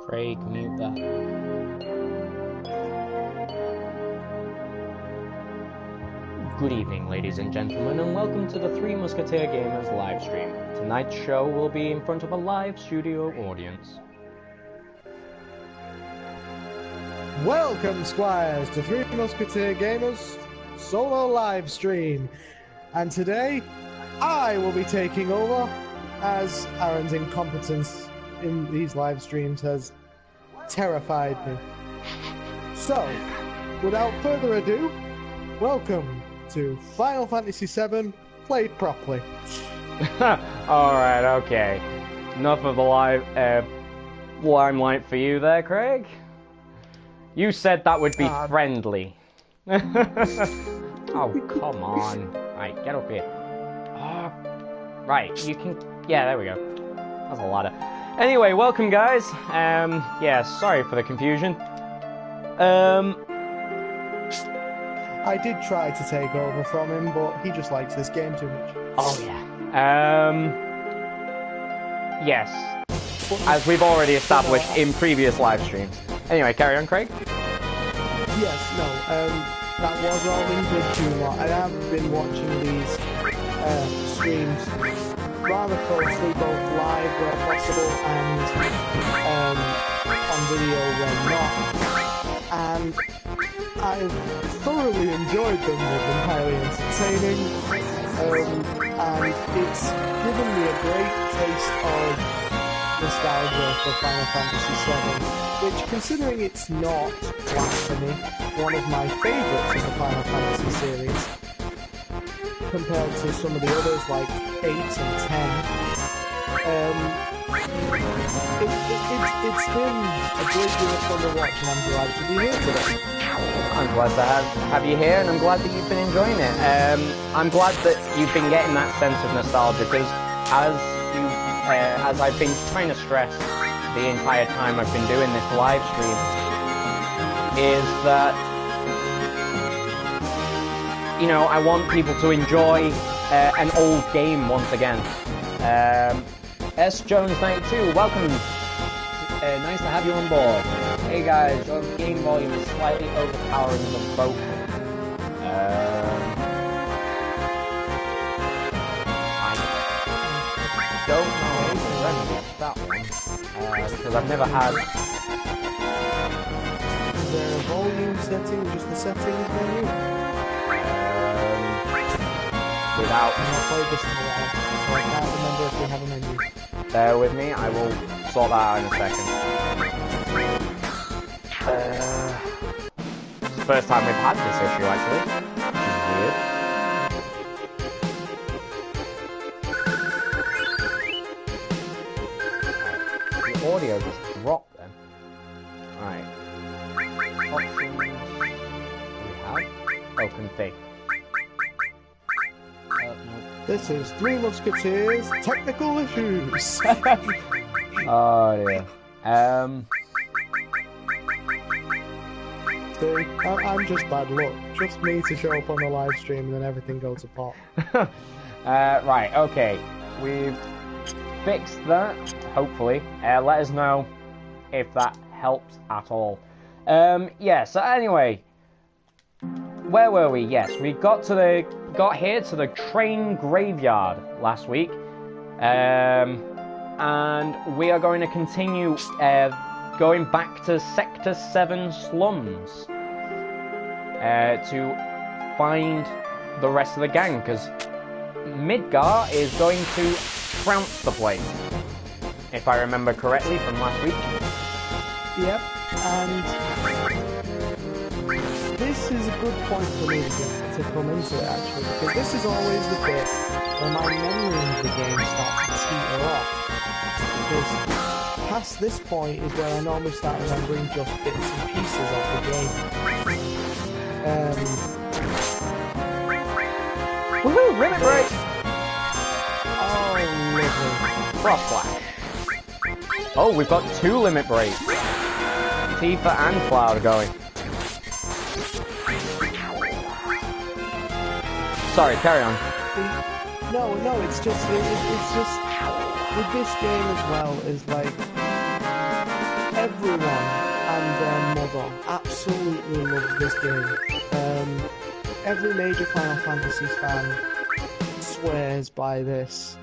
Craig, mute that. Good evening, ladies and gentlemen, and welcome to the Three Musketeer Gamers live stream. Tonight's show will be in front of a live studio audience. Welcome, Squires, to Three Musketeer Gamers solo live stream. And today, I will be taking over, as Aaron's incompetence in these live streams has terrified me. So, without further ado, welcome to Final Fantasy VII played properly. Alright, okay. Enough of the limelight for you there, Craig. You said that would be friendly. Oh, come on. Right, get up here. Oh, right, you can... Yeah, there we go. That's a ladder. Anyway, welcome, guys. Yeah, sorry for the confusion. I did try to take over from him, but he just likes this game too much. Oh, yeah. Yes. As we've already established in previous live streams. Anyway, carry on, Craig. Yes, no, that was all in good humour. I have been watching these streams rather closely, both live where possible and on video when not. And I've thoroughly enjoyed them. They've been highly entertaining, and it's given me a great taste of nostalgia for Final Fantasy VII, which, considering it's not blasphemy, one of my favourites in the Final Fantasy series, compared to some of the others like 8 and 10. It's been a great deal of fun to watch, and I'm glad to be here today. I'm glad to have you here, and I'm glad that you've been enjoying it. I'm glad that you've been getting that sense of nostalgia, because as I've been trying to stress the entire time I've been doing this live stream, is that, you know, I want people to enjoy an old game once again. S. Jones92, welcome. Nice to have you on board. Hey guys, your game volume is slightly overpowering the vocal. I don't know how to remedy that one, because I've never had... Is there a volume setting, just the settings menu? Without... I've not played this in a while, so I can't remember if we have a menu. Bear with me, I will sort that out in a second. It's the first time we've had this issue, actually, which is weird. The audio just dropped then. Alright. Options. What do we have? Oh, config. No. This is Three Musketeers Technical Issues. Oh dear. See, I'm just bad luck. Just me to show up on the live stream and then everything goes to pot. Right, okay. We've fixed that, hopefully. Let us know if that helps at all. Yeah, so anyway. Where were we? Yes, we got here to the train graveyard last week. And we are going to continue going back to Sector 7 slums to find the rest of the gang, because Midgar is going to trounce the place, if I remember correctly from last week. Yep, and this is a good point for me to come into it, actually, because this is always the bit where my memory of the game starts to teeter off, because past this point is where I normally start remembering just bits and pieces of the game. Woohoo! Limit break! Oh, lovely. Frost Slash. Oh, we've got 2 limit breaks. Tifa and Cloud are going. Sorry, carry on. No, it's just with this game as well is like everyone and their mother absolutely loves this game. Every major Final Fantasy fan swears by this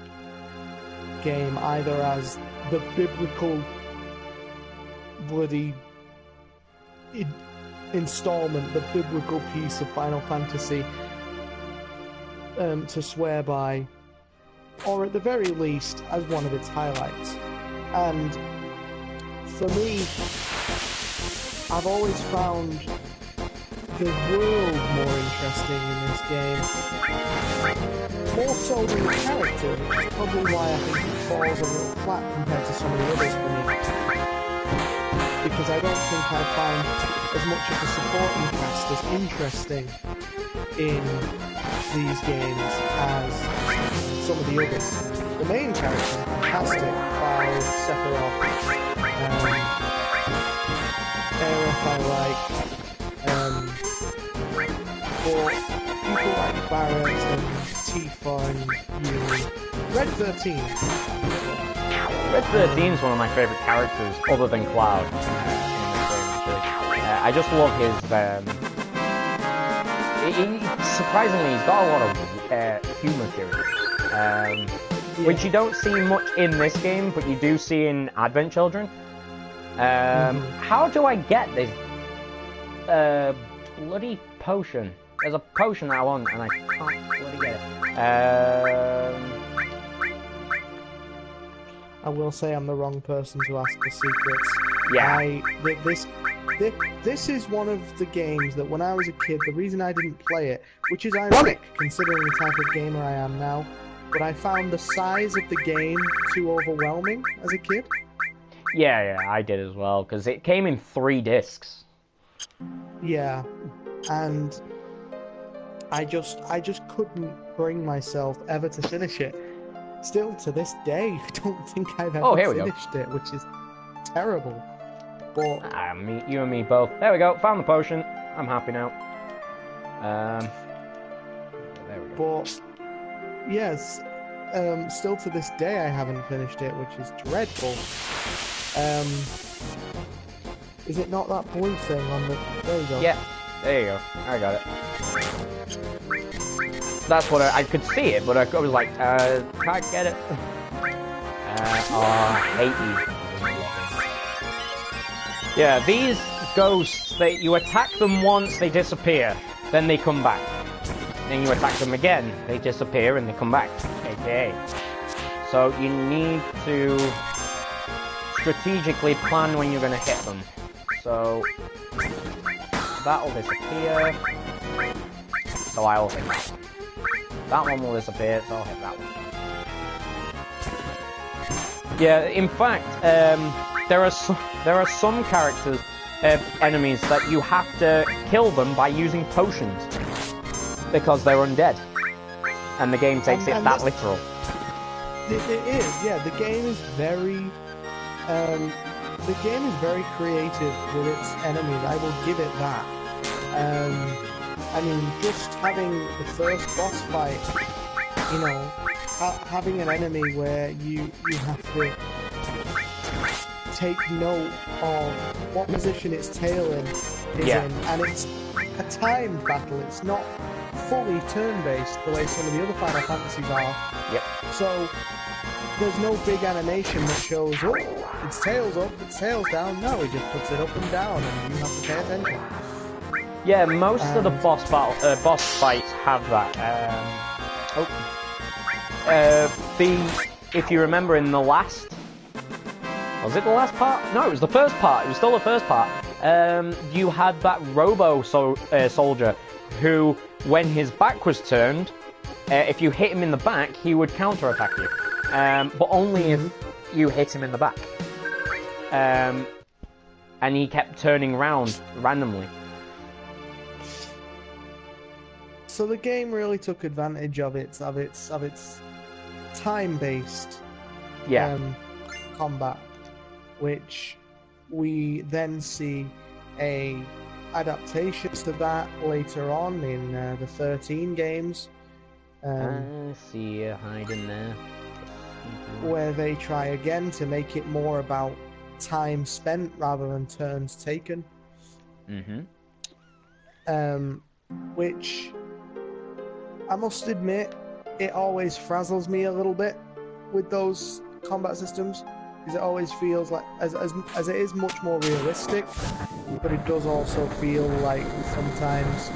game either as the biblical bloody installment, the biblical piece of Final Fantasy to swear by, or at the very least as one of its highlights. And for me, I've always found the world more interesting in this game, more so than the character, which is probably why I think it falls a little flat compared to some of the others for me. Because I don't think I find as much of the supporting cast as interesting in these games as some of the others. The main characters are fantastic. Cloud, Sephiroth, Aerith I like, but people like Barrett and Tifa and Yumi. Red 13. Red 13 is one of my favourite characters, other than Cloud. In this game, actually. I just love his. Surprisingly, he's got a lot of humour to it, which you don't see much in this game, but you do see in Advent Children. How do I get this bloody potion? There's a potion that I want, and I can't bloody get it. I will say I'm the wrong person to ask for secrets. Yeah. This is one of the games that when I was a kid, the reason I didn't play it, which is ironic considering the type of gamer I am now, but I found the size of the game too overwhelming as a kid. Yeah, I did as well, because it came in 3 discs. Yeah, and I just couldn't bring myself ever to finish it. Still to this day, I don't think I've ever finished it, which is terrible. But you and me both. There we go, found the potion. I'm happy now. There we go. But yes, still to this day I haven't finished it, which is dreadful. Is it not that blue thing on the... There you go. Yeah, there you go. I got it. That's what I could see it, but I was like, can't get it. I hate you. Yeah, these ghosts, you attack them once, they disappear. Then they come back. Then you attack them again, they disappear and they come back. Okay. So you need to strategically plan when you're going to hit them. So that'll disappear. So I'll hit that one. That one will disappear, so I'll hit that one. Yeah, in fact, there are some characters, enemies, that you have to kill them by using potions because they're undead, and the game takes it that literal. It is, yeah. The game is very, creative with its enemies. I will give it that. I mean, just having the first boss fight, you know, having an enemy where you have to take note of what position its tail is in, and it's a timed battle. It's not fully turn-based the way some of the other Final Fantasies are. Yep. So there's no big animation that shows, oh, its tail's up, its tail's down. No, it just puts it up and down, and you have to pay attention. Yeah, most of the boss fights have that. If you remember in the last, was it the last part? No, it was the first part. It was still the first part. You had that Robo soldier who, when his back was turned, if you hit him in the back, he would counterattack you, but only if you hit him in the back. And he kept turning round randomly. So the game really took advantage of its time-based combat, which we then see a adaptations to that later on in the 13 games. I see you hiding there. Where they try again to make it more about time spent rather than turns taken. Which I must admit, it always frazzles me a little bit with those combat systems, because it always feels like, as it is much more realistic, but it does also feel like sometimes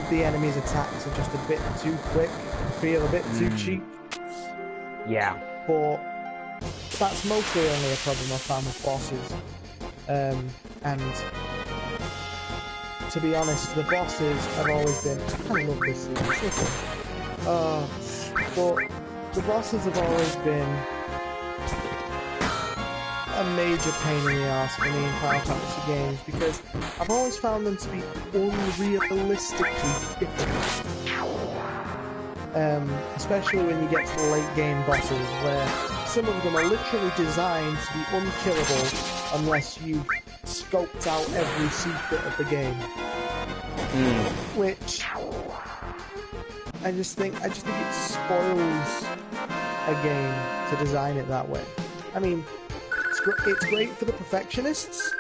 the enemy's attacks are just a bit too quick, feel a bit too cheap. Yeah. But that's mostly only a problem I found with bosses. And to be honest, the bosses have always been... I love this series. But the bosses have always been a major pain in the arse for me in Final Fantasy games, because I've always found them to be unrealistically difficult. Especially when you get to the late game bosses, where some of them are literally designed to be unkillable unless you've scoped out every secret of the game. Which I just think it spoils a game to design it that way. I mean, it's great for the perfectionists,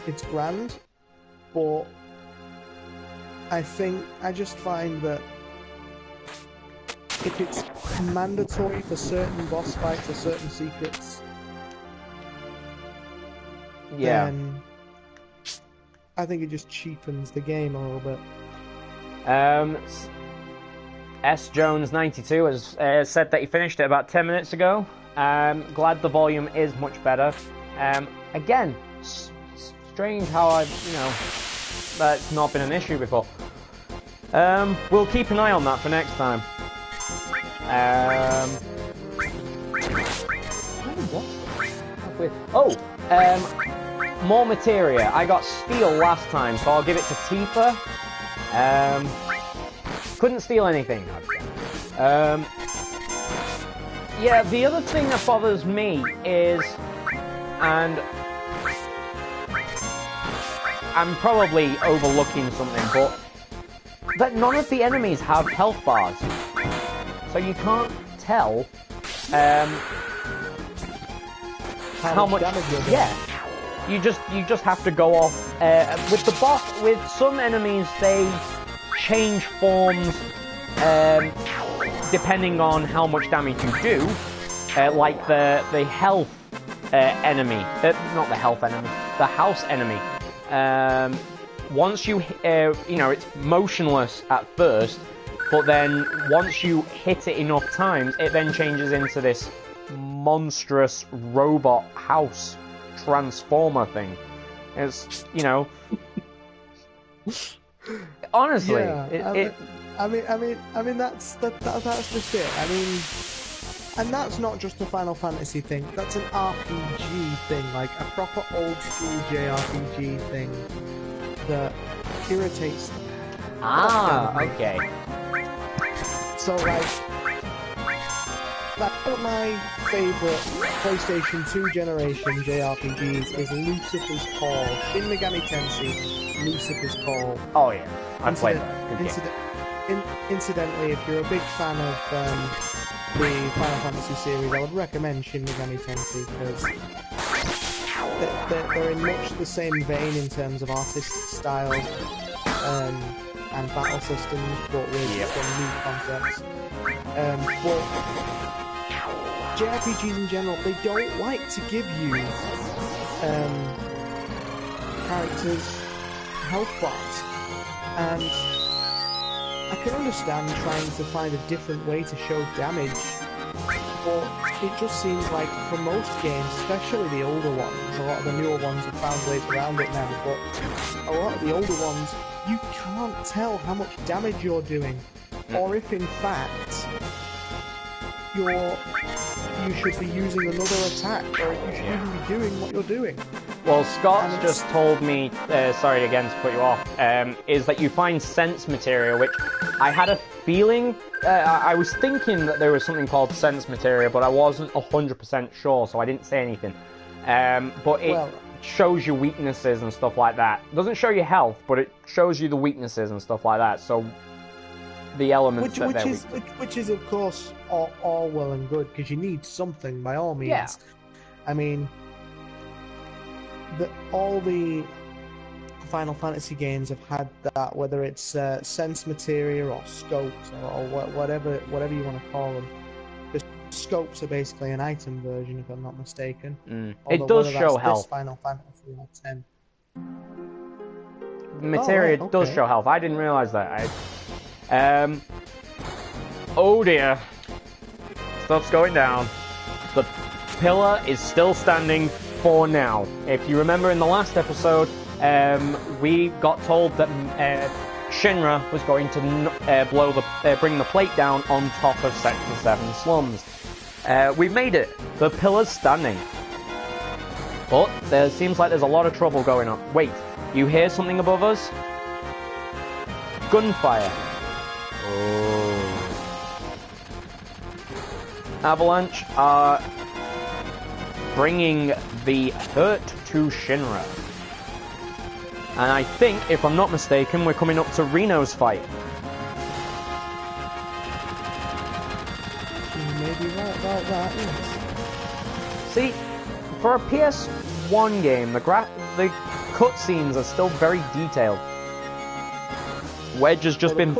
it's grand, but I just find that if it's mandatory for certain boss fights or certain secrets, then I think it just cheapens the game a little bit. S Jones 92 has said that he finished it about 10 minutes ago. Glad the volume is much better. Again, strange how that's not been an issue before. We'll keep an eye on that for next time. More materia. I got steel last time, so I'll give it to Tifa. Couldn't steal anything. Yeah, the other thing that bothers me is, and I'm probably overlooking something, but that none of the enemies have health bars. So you can't tell how much damage you're doing. Yeah, you just have to go off with the boss. With some enemies, they change forms depending on how much damage you do. Like the health enemy, not the health enemy, the house enemy. Once you it's motionless at first. But then, once you hit it enough times, it then changes into this monstrous robot house transformer thing. It's, honestly, yeah, I mean that's just it. I mean, and that's not just a Final Fantasy thing. That's an RPG thing, like a proper old school JRPG thing that irritates them. Okay. So, like one of my favourite PlayStation 2 generation JRPGs is Lucifer's Call. Shin Megami Tensei, Lucifer's Call. Oh yeah, I played that. Incidentally, if you're a big fan of the Final Fantasy series, I would recommend Shin Megami Tensei, because they're in much the same vein in terms of artistic style and battle systems, but with some new concepts. But JRPGs in general, they don't like to give you characters health bars, and I can understand trying to find a different way to show damage, but it just seems like for most games, especially the older ones, a lot of the newer ones have found ways around it now, but a lot of the older ones, you can't tell how much damage you're doing, or if in fact you should be using another attack, or you should even be doing what you're doing. Well, Scott's just told me, sorry again to put you off, is that you find sense material, which I had a feeling, I was thinking that there was something called sense material, but I wasn't 100% sure, so I didn't say anything. But it shows you weaknesses and stuff like that. It doesn't show you health, but it shows you the weaknesses and stuff like that, so the elements which is of course all well and good, because you need something by all means. Yeah. I mean, all the Final Fantasy games have had that, whether it's sense materia or scopes or whatever you want to call them. The scopes are basically an item version, if I'm not mistaken. It does show health. Final Fantasy or 10. Materia does show health. I didn't realize that. Oh dear. Stuff's going down. The pillar is still standing for now. If you remember in the last episode, we got told that Shinra was going to bring the plate down on top of Sector 7 slums. We've made it. The pillar's standing. But there seems like there's a lot of trouble going on. Wait, you hear something above us? Gunfire. Oh. Avalanche are bringing the hurt to Shinra. And I think, if I'm not mistaken, we're coming up to Reno's fight. Maybe right about that, yes. See, for a PS1 game, the cutscenes are still very detailed. Wedge has just been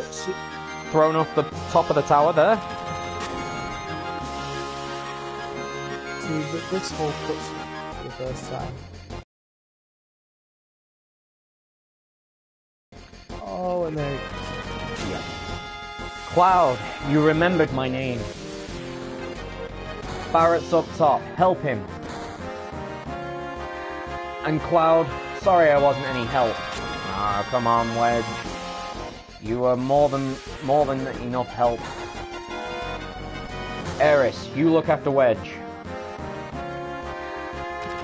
thrown off the top of the tower there. See, this whole cutscene for the first time. Oh, and there it is. Yeah. Cloud, you remembered my name. Barrett's up top. Help him. And Cloud, sorry I wasn't any help. Ah, come on, Wedge. You were more than enough help. Eris, you look after Wedge.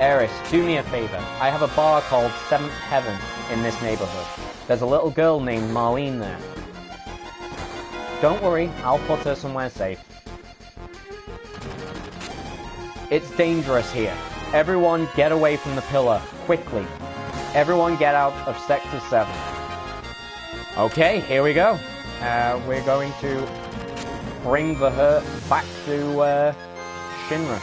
Eris, do me a favor. I have a bar called Seventh Heaven in this neighborhood. There's a little girl named Marlene there. Don't worry, I'll put her somewhere safe. It's dangerous here. Everyone get away from the pillar, quickly. Everyone get out of Sector 7. Okay, here we go. We're going to bring the hurt back to Shinra.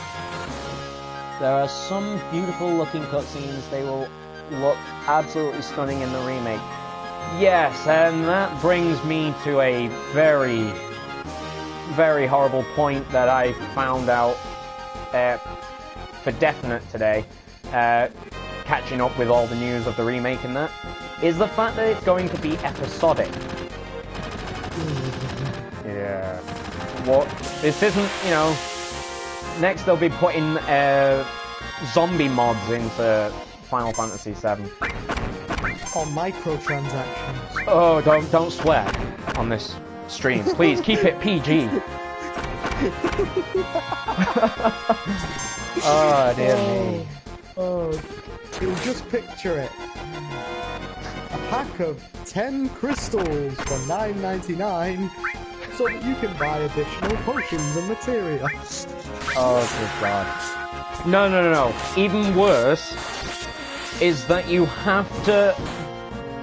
There are some beautiful looking cutscenes. They will look absolutely stunning in the remake. Yes, and that brings me to a very, very horrible point that I found out for definite today, catching up with all the news of the remake and that, is the fact that it's going to be episodic. Yeah. Well, this isn't, you know, next they'll be putting zombie mods into Final Fantasy VII. Or microtransactions. Oh, don't swear on this stream. Please, keep it PG. Oh, dear me. Oh, you just picture it. A pack of 10 crystals for $9.99 so that you can buy additional potions and materials. Oh, good God. No. Even worse is that you have to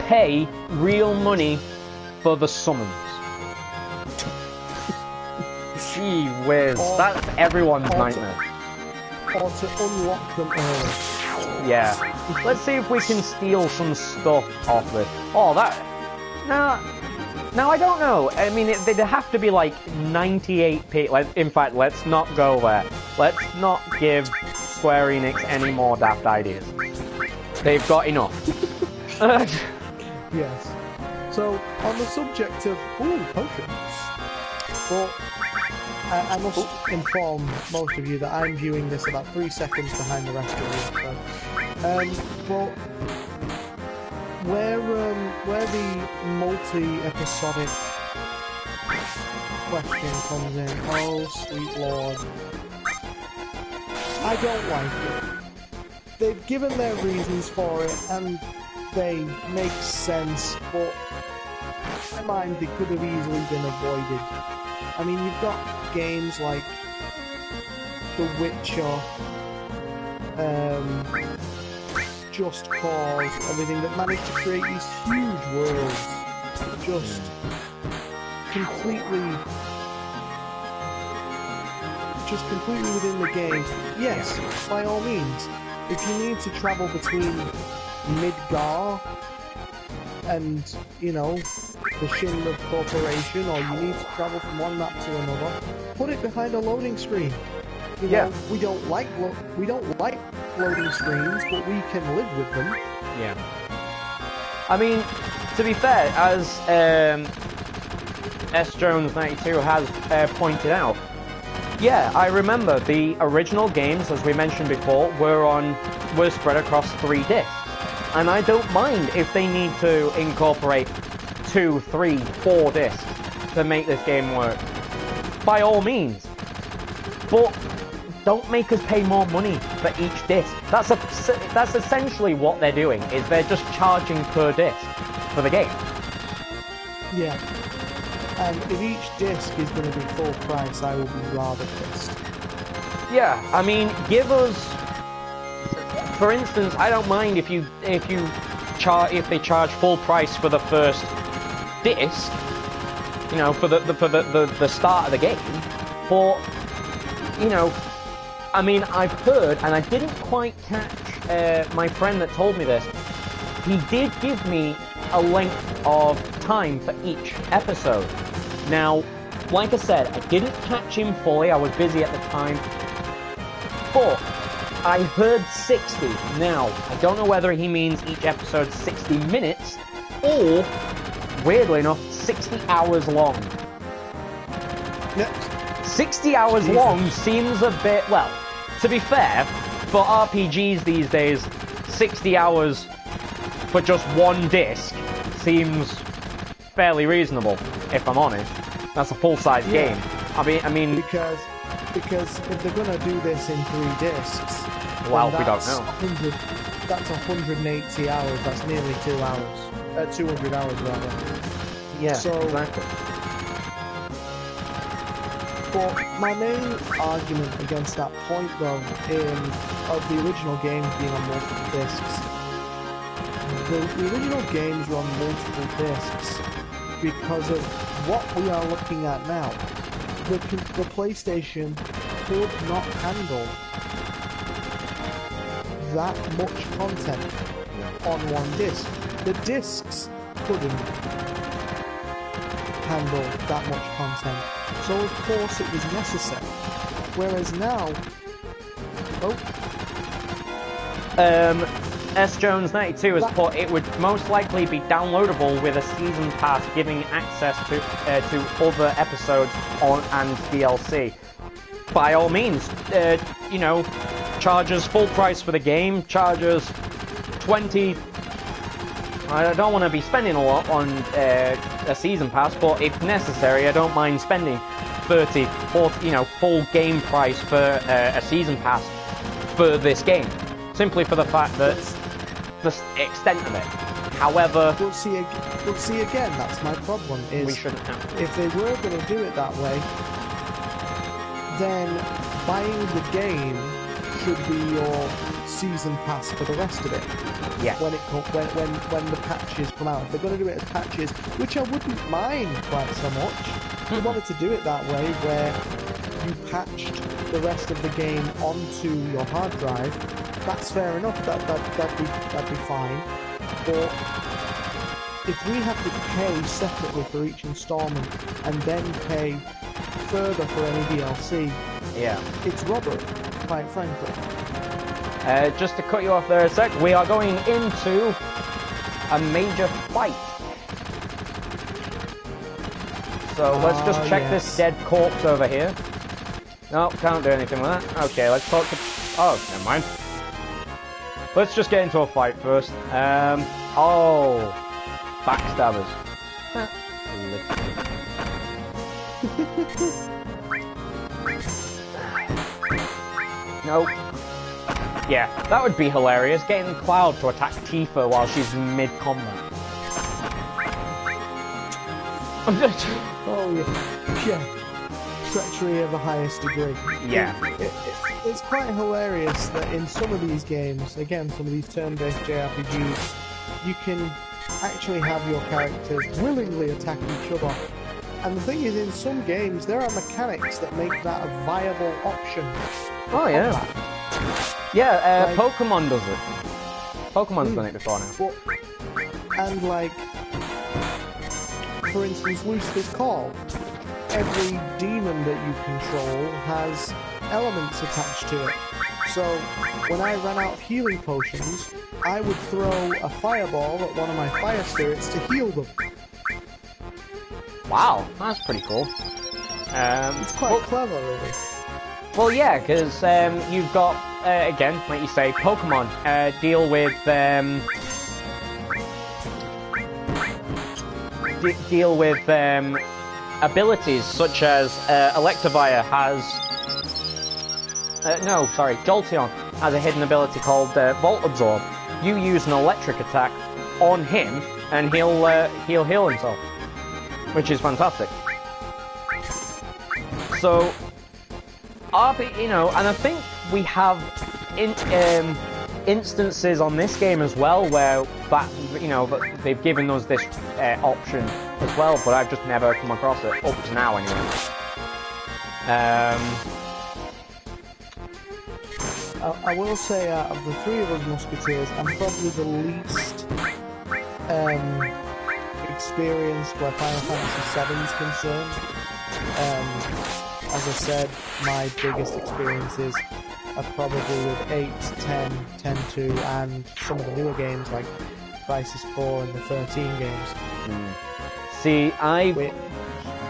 pay real money for the summons. Gee whiz, that's everyone's nightmare. Or to unlock them early. Yeah. Let's see if we can steal some stuff off this. Oh, that... Now, I don't know. I mean, they'd have to be like 98p. In fact, let's not go there. Let's not give Square Enix any more daft ideas. They've got enough. Yes. So, on the subject of, potions. Well, I must inform most of you that I'm viewing this about 3 seconds behind the rest of you. So, but where the multi-episodic question comes in, oh sweet lord, I don't like it. they've given their reasons for it, and they make sense, but in my mind, they could have easily been avoided. I mean, you've got games like The Witcher, Just Cause, everything that managed to create these huge worlds, just completely within the game. Yes, by all means, if you need to travel between Midgar and, you know, the Shinra Corporation, or you need to travel from one map to another, put it behind a loading screen. You know, we don't like loading screens, but we can live with them. Yeah. I mean, to be fair, as S. Jones 92 has pointed out, yeah, I remember the original games, as we mentioned before, were spread across 3 discs. And I don't mind if they need to incorporate 2, 3, 4 discs to make this game work. By all means. But don't make us pay more money for each disc. That's essentially what they're doing, is they're just charging per disc for the game. Yeah. And if each disc is going to be full price, I will be rather pissed. Yeah, I mean, give us, for instance, I don't mind if they charge full price for the first disc, you know, for the start of the game. But, you know, I mean, I've heard, and I didn't quite catch my friend that told me this. He did give me a length of time for each episode. Now, like I said, I didn't catch him fully, I was busy at the time, but I heard 60. Now, I don't know whether he means each episode 60 minutes, or, weirdly enough, 60 hours long. 60 hours long seems a bit, well, to be fair, for RPGs these days, 60 hours for just one disc seems fairly reasonable, if I'm honest. That's a full-size game. I mean... Because if they're gonna do this in 3 discs... Well, we don't know. That's 180 hours, that's nearly 2 hours. 200 hours, rather. Yeah, so, exactly. But my main argument against that point, though, of the original games being on multiple discs, the original games were on multiple discs because of what we are looking at now. The PlayStation could not handle that much content on one disc. The discs couldn't handle that much content, so of course it was necessary. Whereas now, S. Jones 92 has put it would most likely be downloadable with a season pass, giving access to other episodes and DLC. By all means, you know, charges full price for the game, charges 20. I don't want to be spending a lot on a season pass, but if necessary, I don't mind spending 30, 40, you know, full game price for a season pass for this game, simply for the fact that the extent of it. However, but see again, that's my problem. Is we shouldn't have. If they were going to do it that way, then buying the game should be your season pass for the rest of it. Yeah. When the patches come out, if they're going to do it as patches, which I wouldn't mind quite so much. If you wanted to do it that way, where you patched the rest of the game onto your hard drive, that's fair enough. That'd be fine. But if we have to pay separately for each installment and then pay further for any DLC, yeah, it's robbery, quite frankly. Just to cut you off there a sec, we are going into a major fight. So let's just check this dead corpse over here. No, can't do anything with that. Okay, let's talk to... Oh, never mind. Let's just get into a fight first. Oh, backstabbers. Nope. Yeah, that would be hilarious, getting Cloud to attack Tifa while she's mid-combat. Oh, yeah. Treachery of the highest degree. Yeah. It's quite hilarious that in some of these games, again, some of these turn-based JRPGs, you can actually have your characters willingly attack each other. And the thing is, in some games, there are mechanics that make that a viable option. Oh, yeah. Yeah, like, Pokemon does it. Pokemon's done it before now. And, like, for instance, Lucifer's Call. Every demon that you control has elements attached to it. So, when I ran out of healing potions, I would throw a fireball at one of my fire spirits to heal them. Wow, that's pretty cool. It's quite clever, really. Well, yeah, because you've got, again, like you say, Pokemon deal with abilities such as Electivire has. Jolteon has a hidden ability called Volt Absorb. You use an electric attack on him, and he'll heal himself, which is fantastic. So, and I think we have instances on this game as well where that they've given us this option as well, but I've just never come across it up to now anyway. I will say, out of the three of us Musketeers, I'm probably the least experienced where Final Fantasy VII is concerned. As I said, my biggest experiences are probably with 8, 10, 10-2, and some of the newer games like Crisis 4 and the 13 games. See, I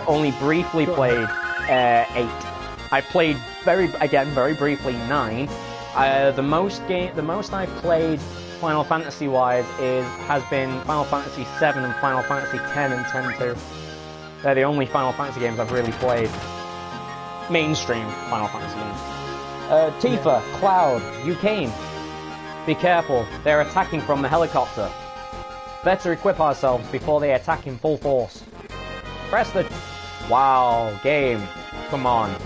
only briefly played 8. I played very briefly 9. The most I've played Final Fantasy wise has been Final Fantasy 7 and Final Fantasy 10 and 10-2. They're the only Final Fantasy games I've really played. Mainstream Final Fantasy games. Tifa, Cloud, you came. Be careful, they're attacking from the helicopter. Better equip ourselves before they attack in full force. Press the... Wow, game. Come on.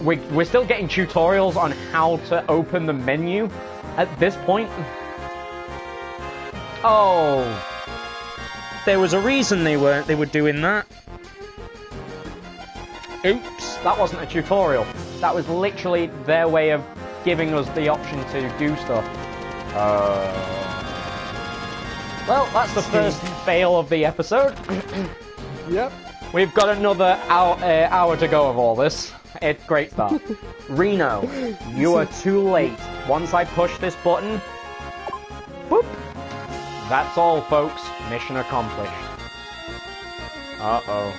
We're still getting tutorials on how to open the menu at this point. Oh. There was a reason they were doing that. Oops, that wasn't a tutorial. That was literally their way of giving us the option to do stuff. Well, that's the first fail of the episode. Yep. We've got another hour to go of all this. It's a great start. Reno, you are too late. Once I push this button, boop. That's all, folks. Mission accomplished. Uh-oh.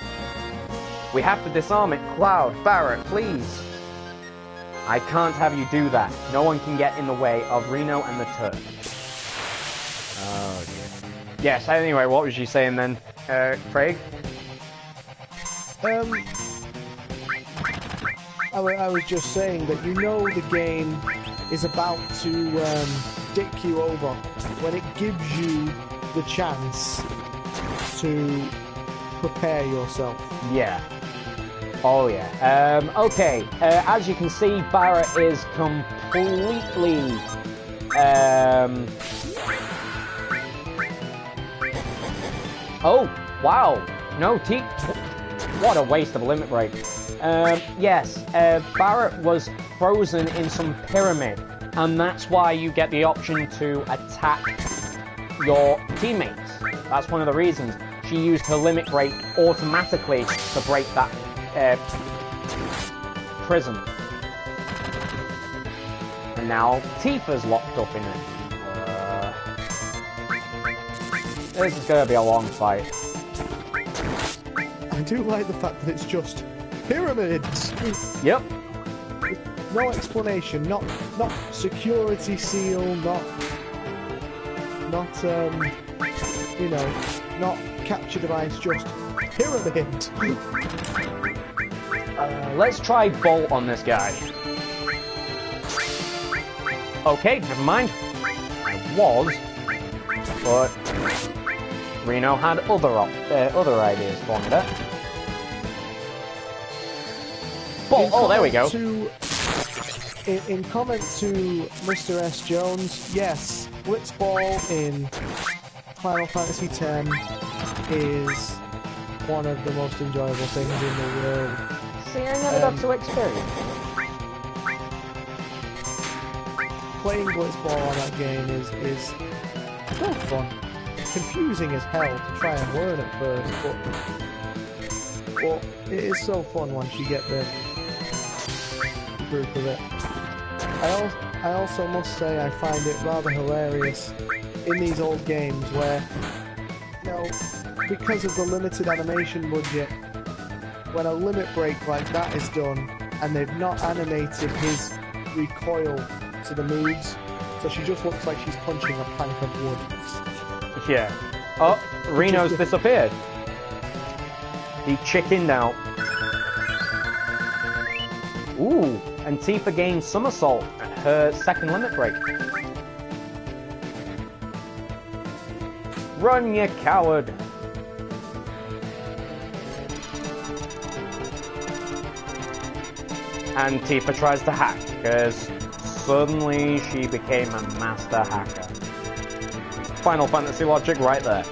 We have to disarm it. Cloud, Barrett, please. I can't have you do that. No one can get in the way of Reno and the Turk. Oh, dear. Yes, anyway, what was you saying then, Craig? I was just saying that the game is about to dick you over when it gives you the chance to prepare yourself. Yeah. Oh yeah. Okay. As you can see, Barrett is completely Oh, wow. No, what a waste of a limit break. Yes, Barrett was frozen in some pyramid, and that's why you get the option to attack your teammates. That's one of the reasons. She used her limit break automatically to break that prison. And now Tifa's locked up in it. This is going to be a long fight. I do like the fact that it's just pyramids. Yep. No explanation. Not security seal. Not not capture device. Just pyramid. Let's try Bolt on this guy. Okay, never mind. I was, but Reno had other ideas for me there. But, oh, there we go. In comment to Mr. S. Jones, yes, Blitzball in Final Fantasy X is one of the most enjoyable things in the world. See, I never got to experience it. Playing Blitzball on that game is so fun. Confusing as hell to try and learn at first, but it is so fun once you get the group of it. I also must say I find it rather hilarious in these old games where, you know, because of the limited animation budget, when a limit break like that is done and they've not animated his recoil to the moves, so she just looks like she's punching a plank of wood. Yeah. Oh, Reno's disappeared. He chickened out. Ooh, and Tifa gained somersault at her second limit break. Run, you coward! And Tifa tries to hack, because suddenly she became a master hacker. Final Fantasy logic right there.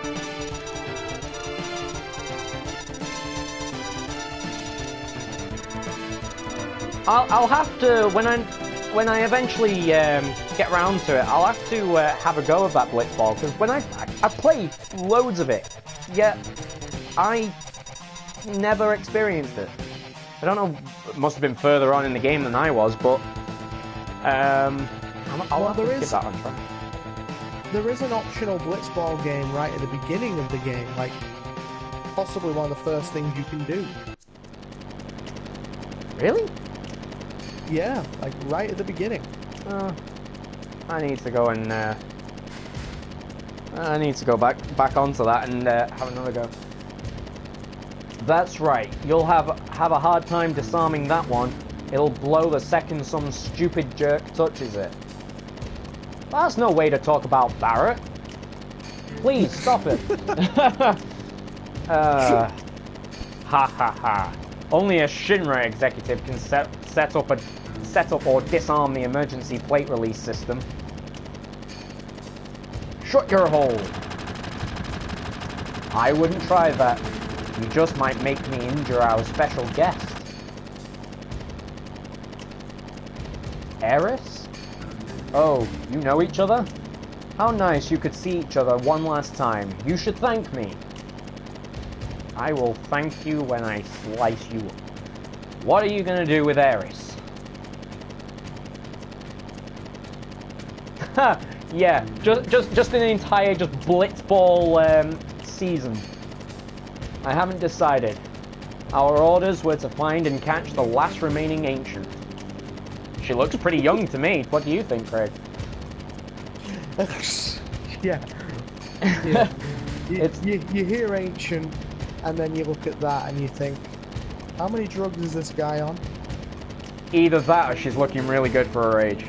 I'll have to, when I eventually get round to it, I'll have to have a go of that Blitzball, because when I played loads of it, yet I never experienced it. I don't know, it must have been further on in the game than I was, but I'll have to give that a try. There is an optional Blitzball game right at the beginning of the game, like possibly one of the first things you can do. Really? Yeah, like right at the beginning. I need to go and I need to go back onto that and have another go. That's right. You'll have a hard time disarming that one. It'll blow the second some stupid jerk touches it. That's no way to talk about Barrett. Please stop it. Ha ha ha. Only a Shinra executive can set up or disarm the emergency plate release system. Shut your hole. I wouldn't try that. You just might make me injure our special guest. Eris? Oh, you know each other? How nice you could see each other one last time. You should thank me. I will thank you when I slice you up. What are you gonna do with Eris? Ha! Yeah, just an entire Blitzball season. I haven't decided. Our orders were to find and catch the last remaining ancient. She looks pretty young to me. What do you think, Craig? Yeah. You hear ancient, and then you look at that and you think, how many drugs is this guy on? Either that or she's looking really good for her age.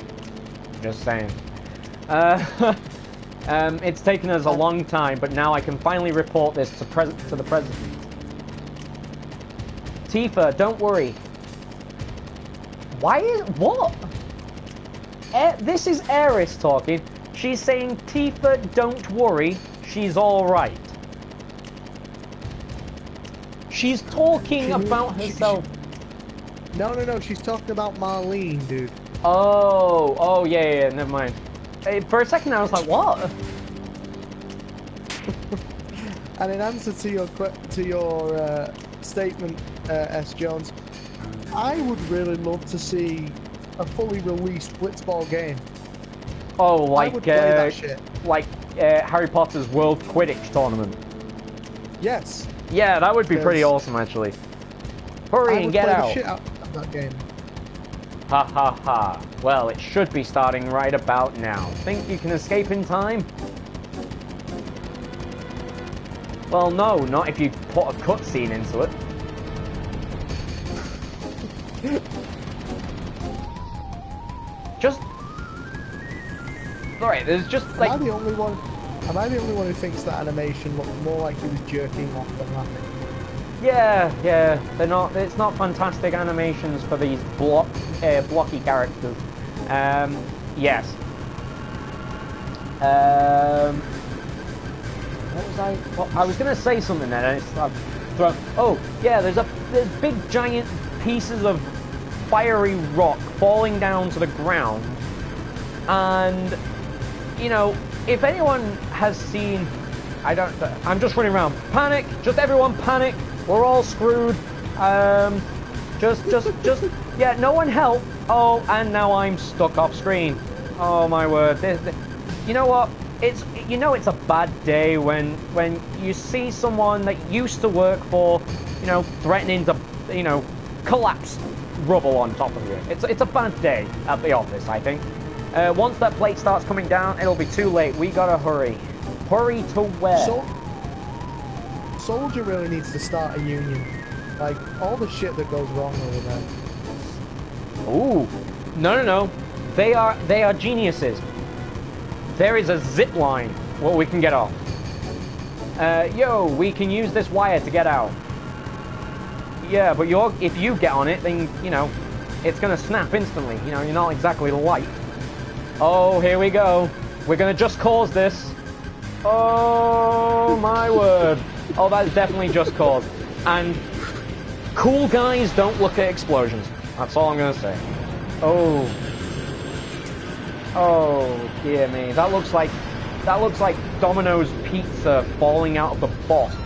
Just saying. It's taken us a long time, but now I can finally report this to the president. Tifa, don't worry. What? This is Eris talking. She's saying, Tifa, don't worry. She's alright. She's talking about herself. No, she's talking about Marlene, dude. Oh, yeah, never mind. For a second I was like, what? And in answer to your statement, S. Jones, I would really love to see a fully released Blitzball game. Oh, like I would play that shit. Like Harry Potter's World Quidditch Tournament. Yes. Yeah, that would be pretty awesome, actually. Hurry and get out. I would play the shit out of that game. Ha ha ha. Well, it should be starting right about now. Think you can escape in time? Well, no, not if you put a cutscene into it. Right, there's just Am like... I the only one? Am I the only one who thinks that animation looked more like he was jerking off than laughing? Yeah, they're not. It's not fantastic animations for these blocky characters. Yes. What was I? Well, I was gonna say something then, and I've thrown. Oh, yeah. There's big giant pieces of fiery rock falling down to the ground, and you know, if anyone has seen, I'm just running around. Panic! Just everyone panic! We're all screwed. Just, yeah, no one help. Oh, and now I'm stuck off screen. Oh my word. You know what? It's a bad day when you see someone that used to work for, threatening to, collapse rubble on top of you. It's a bad day at the office, I think. Once that plate starts coming down, it'll be too late. We gotta hurry. Hurry to where? Soldier really needs to start a union. Like, all the shit that goes wrong over there. Ooh. No. They are geniuses. There is a zip line where we can get off. Yo, we can use this wire to get out. Yeah, but if you get on it, then, it's gonna snap instantly. You're not exactly light. Oh, here we go. We're gonna just cause this. Oh, my word. Oh, that's definitely just cause. And cool guys don't look at explosions. That's all I'm gonna say. Oh. Oh, dear me. That looks like Domino's pizza falling out of the box.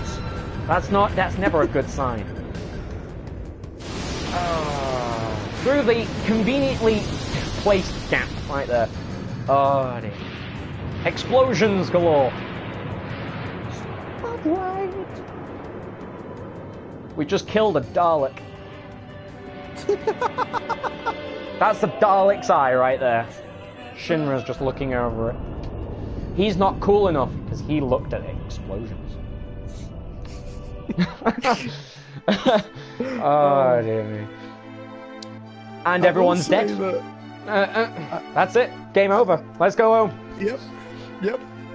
That's never a good sign. Through the conveniently placed gap right there. Oh, dear. Explosions galore. Spotlight. We just killed a Dalek. That's the Dalek's eye right there. Shinra's just looking over it. He's not cool enough because he looked at explosions. Oh, dear me. And everyone's dead. That's it. Game over. Let's go home. Yep.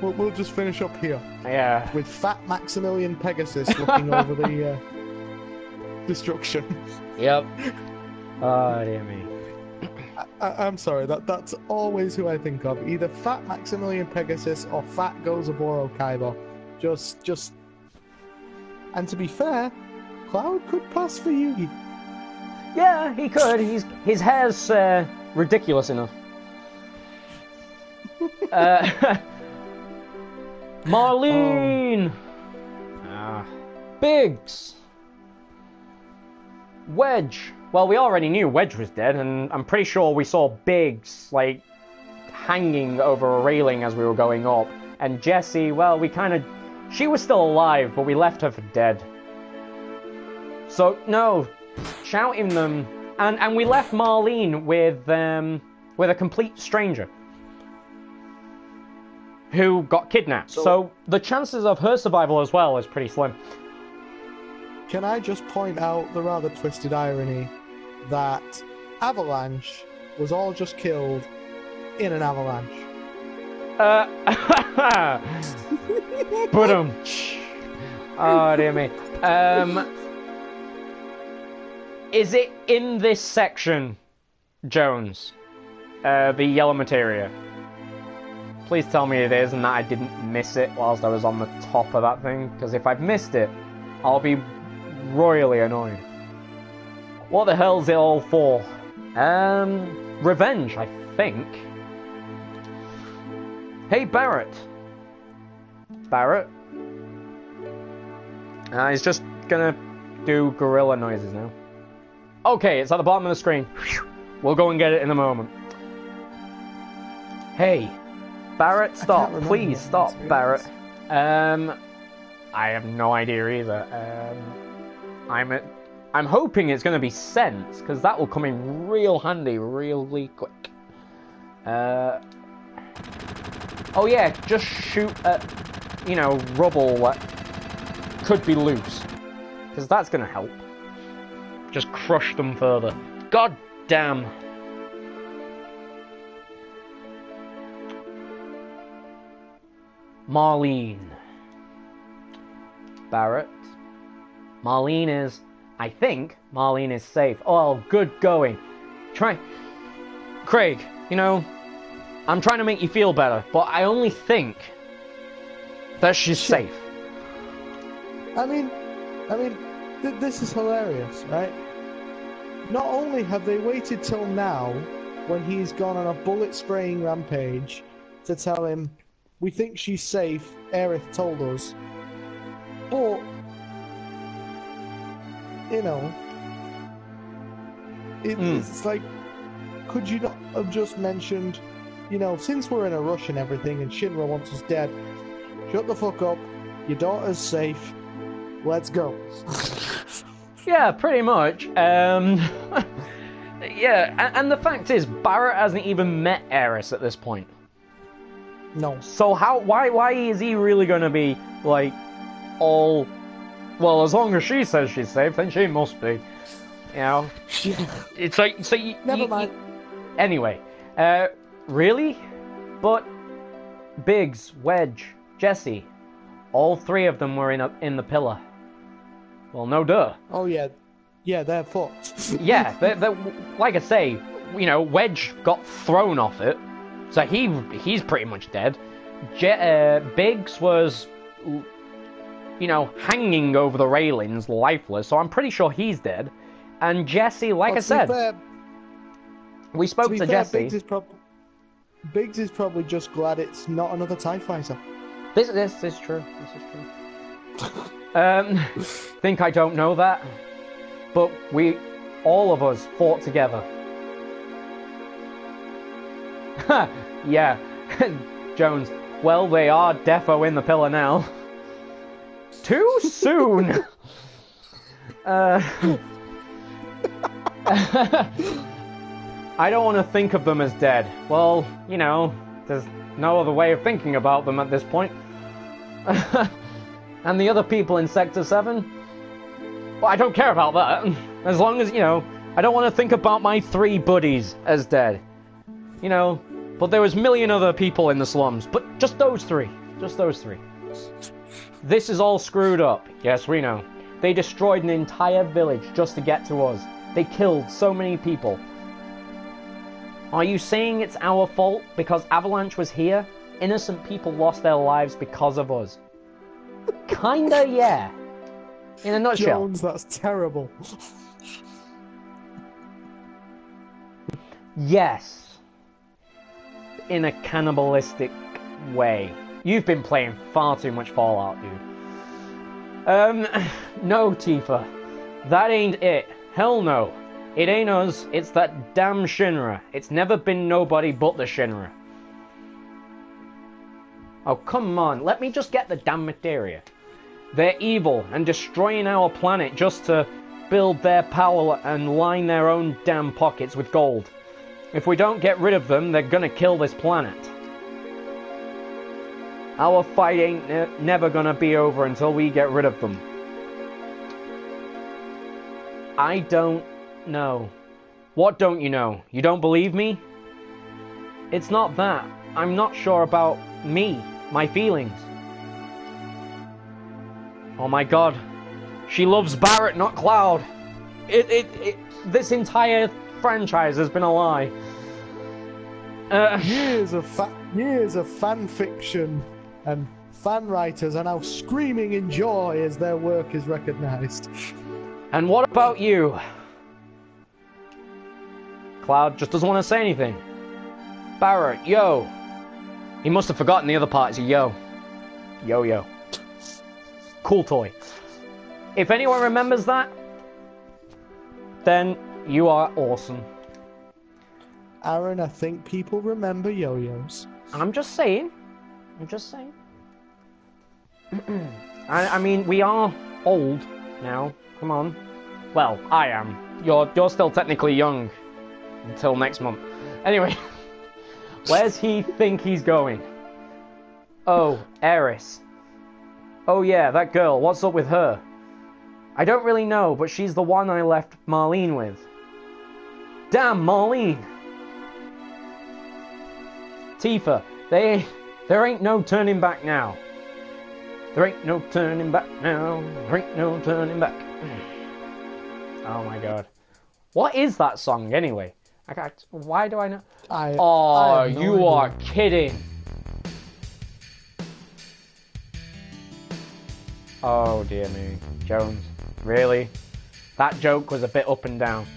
We'll just finish up here. Yeah. With fat Maximilian Pegasus looking over the destruction. Yep. Oh, dear me. I'm sorry, that's always who I think of. Either fat Maximilian Pegasus or fat Gozaburo Kaiba. Just... And to be fair, Cloud could pass for Yugi. Yeah, he could. His hair's ridiculous enough. Marlene! Biggs! Wedge! Well, we already knew Wedge was dead, and I'm pretty sure we saw Biggs, like, hanging over a railing as we were going up. And Jessie, well, she was still alive, but we left her for dead. So, no, shouting them. And we left Marlene with a complete stranger who got kidnapped. So the chances of her survival as well is pretty slim. Can I just point out the rather twisted irony that Avalanche was all just killed in an avalanche? Oh, dear me. Is it in this section, Jones? The yellow materia? Please tell me it is and that I didn't miss it whilst I was on the top of that thing, because if I've missed it, I'll be royally annoyed. What the hell's it all for? Revenge, I think. Hey, Barrett. Barrett? He's just gonna do gorilla noises now. Okay, it's at the bottom of the screen. We'll go and get it in a moment. Hey, Barrett, stop. Please stop, Barrett. I have no idea either. I'm hoping it's going to be sense, because that will come in real handy really quick. Oh yeah, just shoot at, rubble that could be loose, because that's going to help. Just crush them further. God damn. Marlene. Barrett. Marlene is... I think Marlene is safe. Oh, good going. Craig, you know, I'm trying to make you feel better, but I only think that she's safe. I mean, this is hilarious, right? Not only have they waited till now, when he's gone on a bullet-spraying rampage, to tell him, we think she's safe, Aerith told us, but, you know, it's like, could you not have just mentioned, you know, since we're in a rush and everything, and Shinra wants us dead, shut the fuck up, your daughter's safe, let's go. Yeah, pretty much. Yeah, and the fact is, Barrett hasn't even met Aerith at this point. No. So why is he really gonna be, like, all... Well, as long as she says she's safe, then she must be. You know? It's like, so you... Never mind. Anyway, really? But Biggs, Wedge, Jesse, all three of them were in the pillar. Well, no duh. Oh yeah, they're fucked. Yeah, they're, like I say, you know, Wedge got thrown off it, so he's pretty much dead. Biggs was, you know, hanging over the railings, lifeless, so I'm pretty sure he's dead. And Jesse, like I said, we spoke to Jesse. Biggs is probably just glad it's not another TIE fighter. This is true. This is true. Think I don't know that, but all of us fought together. Yeah, Jones. Well, they are defo in the pillar now. Too soon. I don't want to think of them as dead. Well, you know, there's no other way of thinking about them at this point. And the other people in Sector 7? Well, I don't care about that. As long as, you know, I don't want to think about my 3 buddies as dead. You know, but there was a million other people in the slums. But just those 3. Just those 3. This is all screwed up. Yes, we know. They destroyed an entire village just to get to us. They killed so many people. Are you saying it's our fault because Avalanche was here? Innocent people lost their lives because of us. Kinda, yeah. In a nutshell. Jones, that's terrible. Yes. In a cannibalistic way. You've been playing far too much Fallout, dude. No, Tifa. That ain't it. Hell no. It ain't us, it's that damn Shinra. It's never been nobody but the Shinra. Oh, come on, let me just get the damn materia. They're evil and destroying our planet just to build their power and line their own damn pockets with gold. If we don't get rid of them, they're gonna kill this planet. Our fight ain't never gonna be over until we get rid of them. I don't know. What don't you know? You don't believe me? It's not that. I'm not sure about me, my feelings. Oh my god. She loves Barrett, not Cloud. This entire franchise has been a lie. Years of fan fiction and fan writers are now screaming in joy as their work is recognized. And what about you? Cloud just doesn't want to say anything. Barrett, yo. He must have forgotten the other part is a yo. Yo-yo. Cool toy. If anyone remembers that, then you are awesome. Aaron, I think people remember yo-yos. I'm just saying. I'm just saying. I mean, we are old now. Come on. Well, I am. You're still technically young. Until next month. Anyway. Where's he think he's going? Oh, Eris. Oh yeah, that girl. What's up with her? I don't really know, but she's the one I left Marlene with. Damn, Marlene! Tifa, There ain't no turning back now. There ain't no turning back now. There ain't no turning back. Oh my god. What is that song anyway? Why do I know? I have no you idea. are kidding. Oh dear me. Jones. Really? That joke was a bit up and down.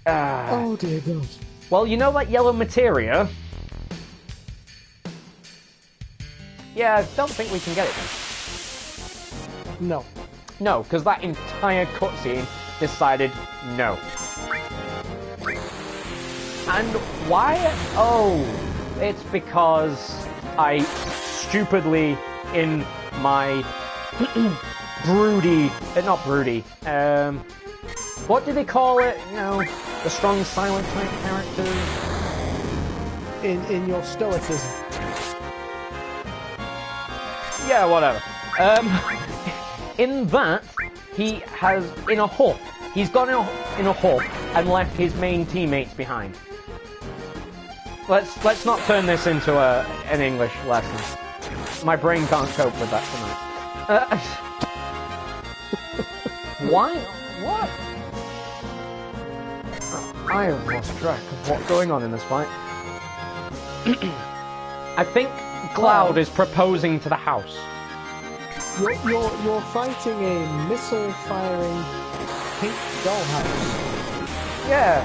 Oh dear God. Well, you know that yellow materia? Yeah, I don't think we can get it then. No. No, because that entire cutscene decided no. And why? Oh, it's because I stupidly, in my broody, not broody, what do they call it? You know, the strong silent type characters? In your stoicism. Yeah, whatever. In that, he has, in a huff, he's gone in a huff and left his main teammates behind. Let's not turn this into an English lesson. My brain can't cope with that tonight. Why? What? I have lost track of what's going on in this fight. I think Cloud is proposing to the house. You're fighting a missile-firing pink dollhouse. Yeah.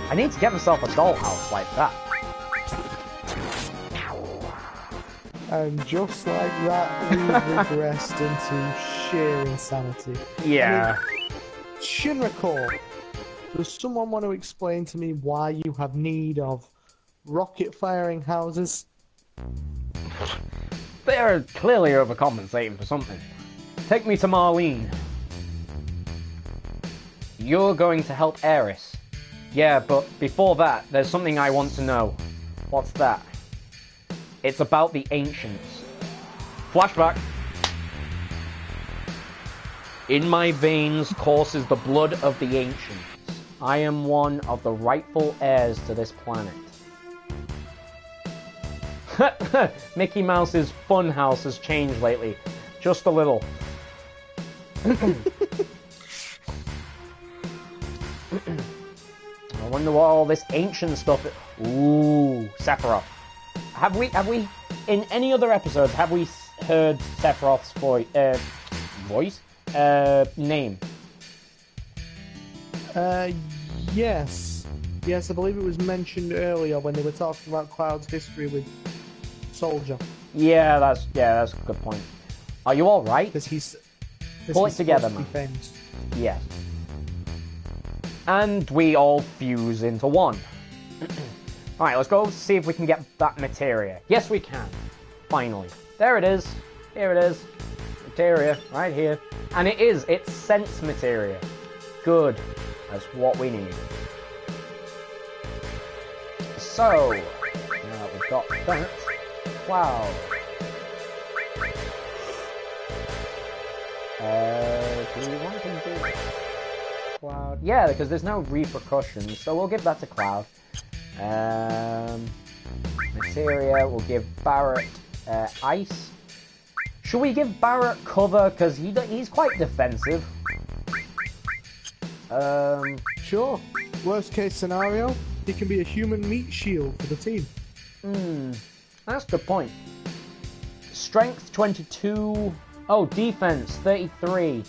I need to get myself a dollhouse like that. And just like that, we've regressed into sheer insanity. Yeah. I mean, Shinra Core, does someone want to explain to me why you have need of rocket-firing houses? They're clearly overcompensating for something. Take me to Marlene. You're going to help Eris. Yeah, but before that, there's something I want to know. What's that? It's about the Ancients. Flashback. In my veins courses the blood of the Ancients. I am one of the rightful heirs to this planet. Mickey Mouse's funhouse has changed lately. Just a little. I wonder what all this ancient stuff is. Ooh, Sephiroth. Have we, in any other episodes, have we heard Sephiroth's name? Yes. Yes, I believe it was mentioned earlier when they were talking about Cloud's history with Soldier. Yeah, that's a good point. Are you all right? Because Pull it together, man. Famous. Yes. And we all fuse into one. Alright, let's go see if we can get that materia. Yes, we can. Finally. There it is. Here it is. Materia, right here. And it's sense materia. Good. That's what we need. So, now that we've got that, Cloud. Do we want to do Cloud? Yeah, because there's no repercussions, so we'll give that to Cloud. Materia, we'll give Barrett ice. Should we give Barrett cover, because he's quite defensive? Sure. Worst case scenario, he can be a human meat shield for the team. That's a good point. Strength 22. Oh, defense 33.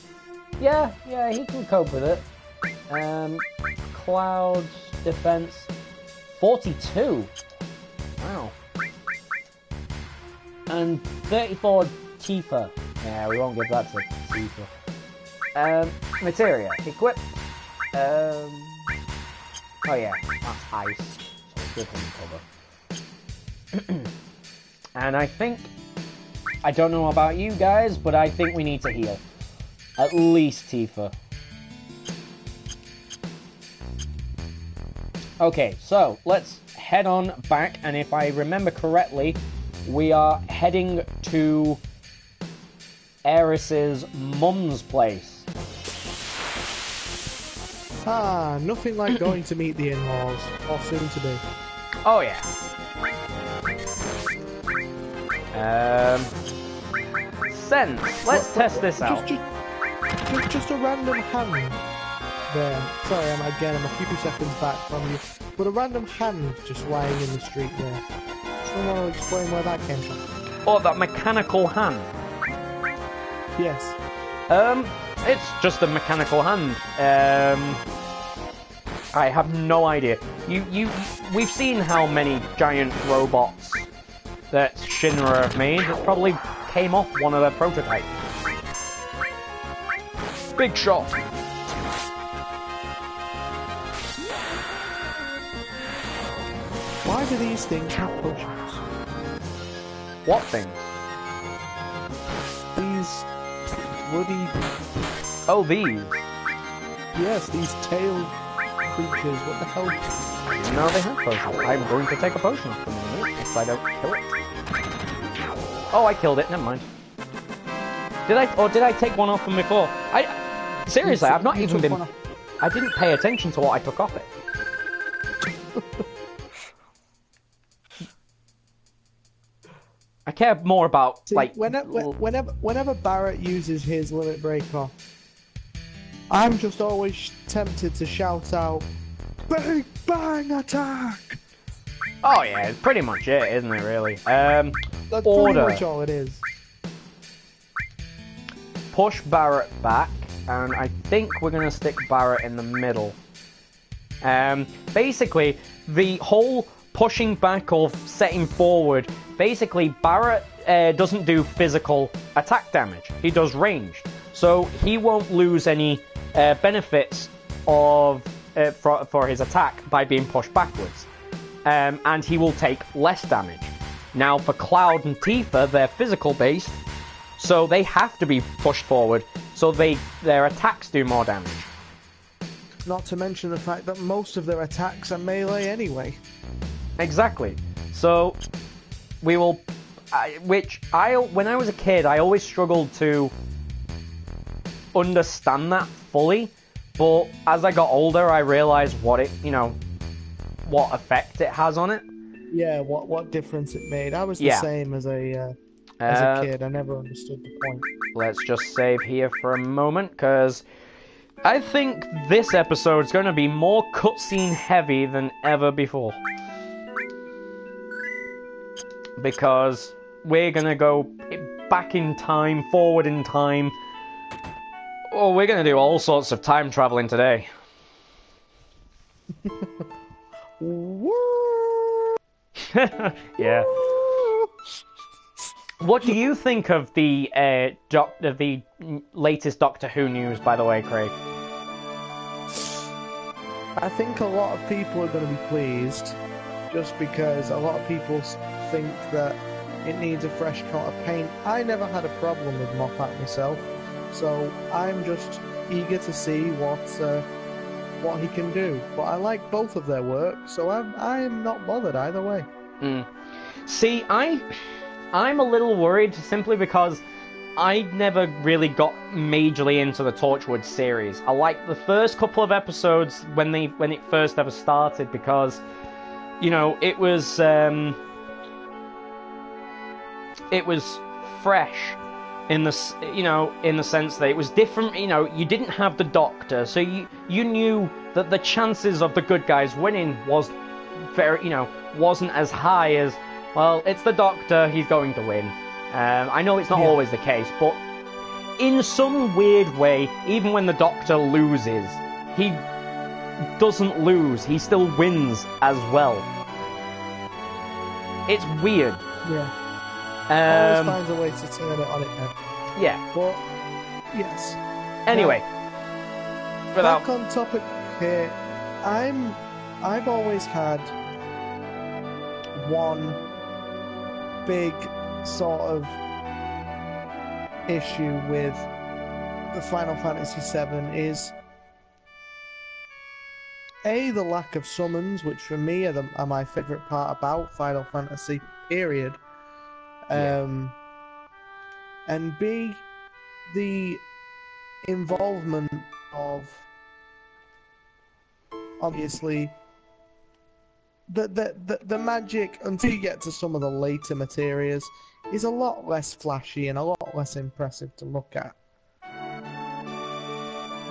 Yeah, he can cope with it. Cloud's defense 42. Wow. And 34 Tifa. Yeah, we won't give that to Tifa. Materia. Equip. Oh yeah, that's ice. So give him cover. And I think, I don't know about you guys, but I think we need to heal. At least Tifa. Okay, so let's head on back, and if I remember correctly, we are heading to Eris's mum's place. Ah, nothing like going to meet the in-laws, or soon to be. Oh yeah. Sense. Let's test this out. Just a random hand there. Sorry, I'm a few seconds back from you. But a random hand just lying in the street there. Someone want to explain where that came from? Oh, that mechanical hand. Yes. It's just a mechanical hand. I have no idea. We've seen how many giant robots that Shinra have made. It probably came off one of their prototypes. Big shot. Why do these things have potions? What thing? These woody... Oh, these. Yes, these tailed creatures. What the hell? I didn't know they had potions. I'm going to take a potion off them in a minute if I don't kill it. Oh, I killed it. Never mind. Did I take one off them before? Seriously, I've not even been... I didn't pay attention to what I took off it. I care more about, See, like... whenever Barrett uses his limit break off, I'm just always tempted to shout out, "Big Bang Attack!" Oh yeah, it's pretty much it, isn't it, really? That's pretty much all it is. Push Barrett back, and I think we're going to stick Barrett in the middle. Basically, the whole pushing back or setting forward, basically Barrett doesn't do physical attack damage. He does ranged. So he won't lose any benefits of for his attack by being pushed backwards. And he will take less damage. Now for Cloud and Tifa, they're physical based, so they have to be pushed forward, so their attacks do more damage. Not to mention the fact that most of their attacks are melee anyway. Exactly. So we will, when I was a kid, I always struggled to understand that fully, but as I got older, I realized what effect it has on it. Yeah, what difference it made. I was the same as a kid. I never understood the point. Let's just save here for a moment, because I think this episode is going to be more cutscene heavy than ever before. Because we're going to go back in time, forward in time. Oh, we're going to do all sorts of time traveling today. Yeah. What do you think of the latest Doctor Who news, by the way, Craig? I think a lot of people are going to be pleased, just because a lot of people think that it needs a fresh coat of paint. I never had a problem with Moffat myself, so I'm just eager to see what he can do. But I like both of their work, so I'm not bothered either way. See, I'm a little worried simply because I never really got majorly into the Torchwood series. I liked the first couple of episodes when it first ever started because, it was fresh in the sense that it was different. You didn't have the Doctor, so you knew that the chances of the good guys winning was wasn't as high as, well, it's the Doctor, he's going to win. I know it's not always the case, but in some weird way, even when the Doctor loses, he doesn't lose, he still wins as well. It's weird. Yeah. Always finds a way to turn it on its head. Yeah. But, yes. Anyway. Back on topic here, I've always had one big sort of issue with the Final Fantasy VII is the lack of summons, which for me are my favourite part about Final Fantasy, period. And B, the involvement of obviously, the magic, until you get to some of the later materials, is a lot less flashy and a lot less impressive to look at.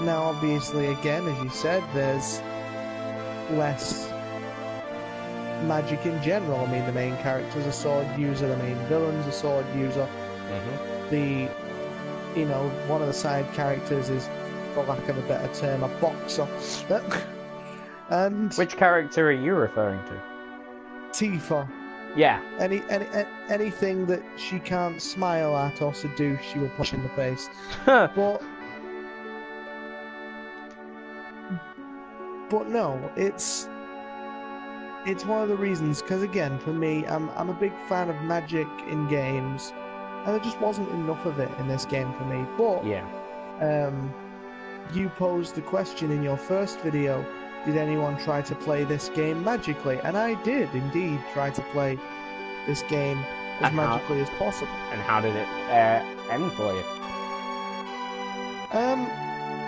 Now, obviously, again, as you said, there's less magic in general. I mean, the main character's a sword user, the main villain's a sword user. One of the side characters is, for lack of a better term, a boxer. And which character are you referring to? Tifa. Yeah. Anything that she can't smile at or seduce, she will punch in the face. But no, it's one of the reasons, because again, for me, I'm a big fan of magic in games, and there just wasn't enough of it in this game for me. But yeah, you posed the question in your first video, did anyone try to play this game magically? And I did indeed try to play this game as magically as possible. And how did it end for you?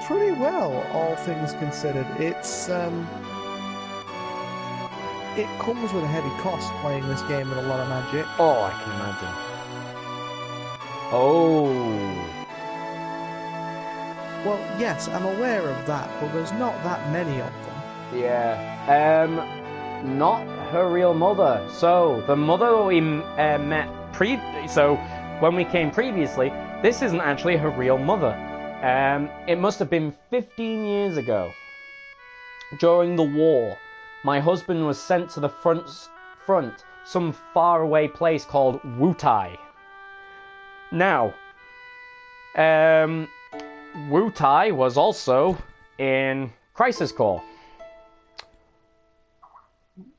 Pretty well, all things considered. It comes with a heavy cost playing this game with a lot of magic. Oh, I can imagine. Oh. Well, yes, I'm aware of that, but there's not that many of them. Yeah. Not her real mother. So, the mother that we met so when we came previously, this isn't actually her real mother. It must have been 15 years ago. During the war, my husband was sent to the front, some faraway place called Wutai. Now, Wutai was also in Crisis Core.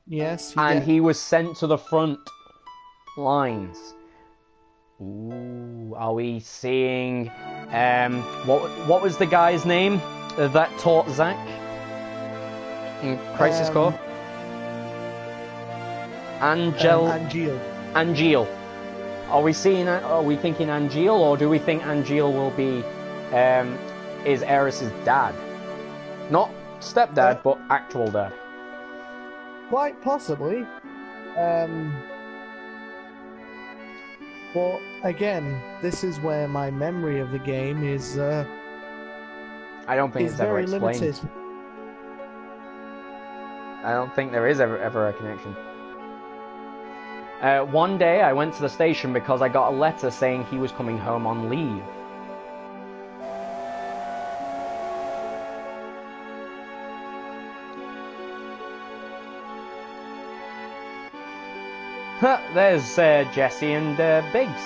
Yes. He was sent to the front lines. Ooh, are we seeing... what was the guy's name that taught Zack in Crisis Core? Angeal. Are we thinking Angeal, or do we think Angeal will be is Aeris's dad? Not stepdad, but actual dad. Quite possibly. But again, this is where my memory of the game is. I don't think it's ever explained. Limited. I don't think there is ever a connection. One day I went to the station because I got a letter saying he was coming home on leave. There's Jesse and Biggs.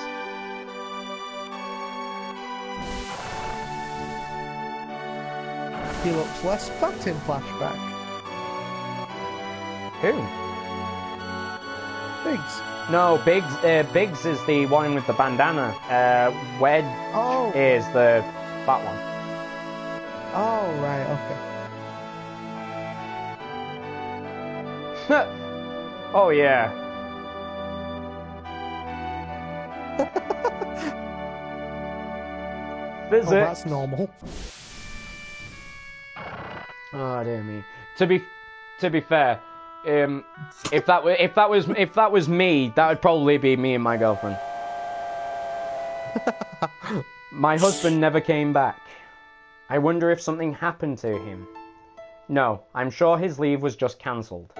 He looks less fat in flashback. Who? Biggs. No, Biggs is the one with the bandana. Wedge is the fat one. Oh, right, okay. Oh, yeah. Visit. Oh, that's normal. Oh dear me. To be fair, if that was me, that would probably be me and my girlfriend. My husband never came back. I wonder if something happened to him. No, I'm sure his leave was just cancelled.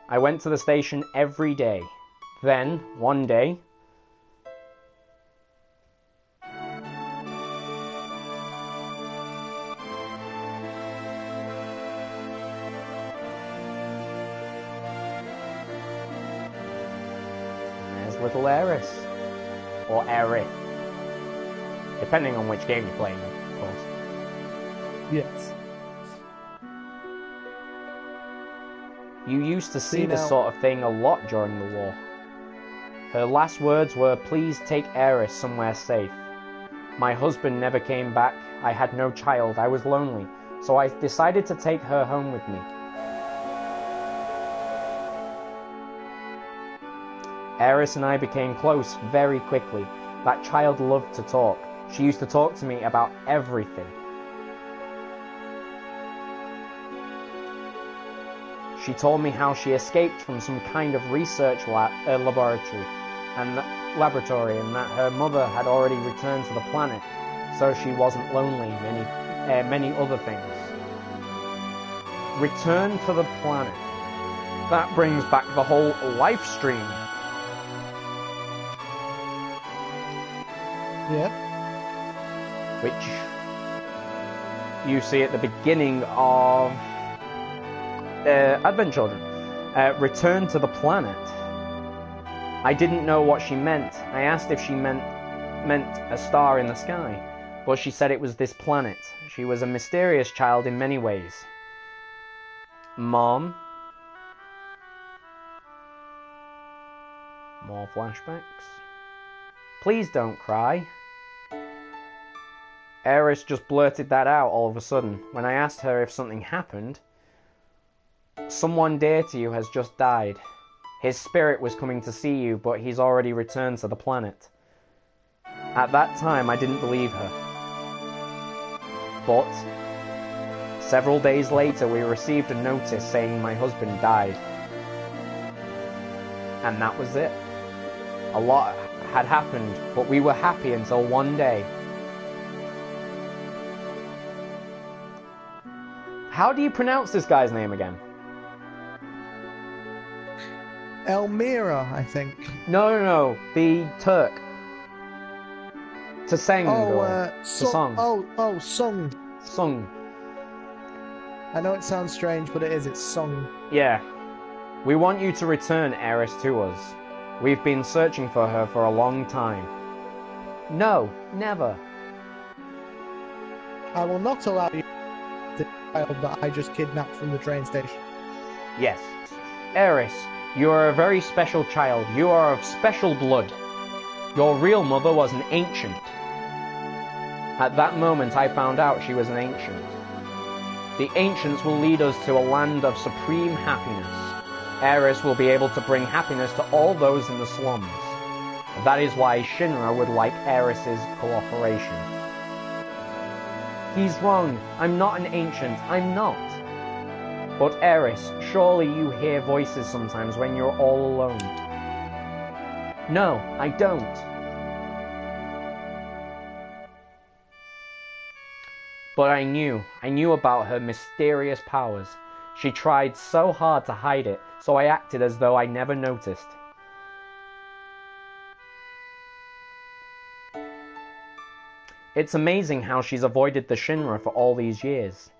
I went to the station every day. Then, one day... there's little Aeris. Or Aerith. Depending on which game you're playing, of course. Yes. You used to see this sort of thing a lot during the war. Her last words were, "Please take Aeris somewhere safe." My husband never came back. I had no child. I was lonely. So I decided to take her home with me. Aeris and I became close very quickly. That child loved to talk. She used to talk to me about everything. She told me how she escaped from some kind of research laboratory and that her mother had already returned to the planet, so she wasn't lonely, many other things. Return to the planet. That brings back the whole life stream. Yep. Which you see at the beginning of Advent Children. Return to the planet. I didn't know what she meant. I asked if she meant a star in the sky, but she said it was this planet. She was a mysterious child in many ways. Mom? More flashbacks. Please don't cry. Eris just blurted that out all of a sudden. When I asked her if something happened, someone dear to you has just died. His spirit was coming to see you, but he's already returned to the planet. At that time, I didn't believe her. But several days later, we received a notice saying my husband died. And that was it. A lot had happened, but we were happy until one day. How do you pronounce this guy's name again? Elmira, I think. No. The Turk. Tseng or Tsong. Sung. Sung. I know it sounds strange, but it is. It's Sung. Yeah. We want you to return Eris to us. We've been searching for her for a long time. No, never. I will not allow you the child that I just kidnapped from the train station. Yes. Eris, you are a very special child. You are of special blood. Your real mother was an ancient. At that moment I found out she was an ancient. The ancients will lead us to a land of supreme happiness. Eris will be able to bring happiness to all those in the slums. That is why Shinra would like Eris's cooperation. He's wrong. I'm not an ancient. I'm not. But Eris, surely you hear voices sometimes when you're all alone. No, I don't. But I knew about her mysterious powers. She tried so hard to hide it, so I acted as though I never noticed. It's amazing how she's avoided the Shinra for all these years.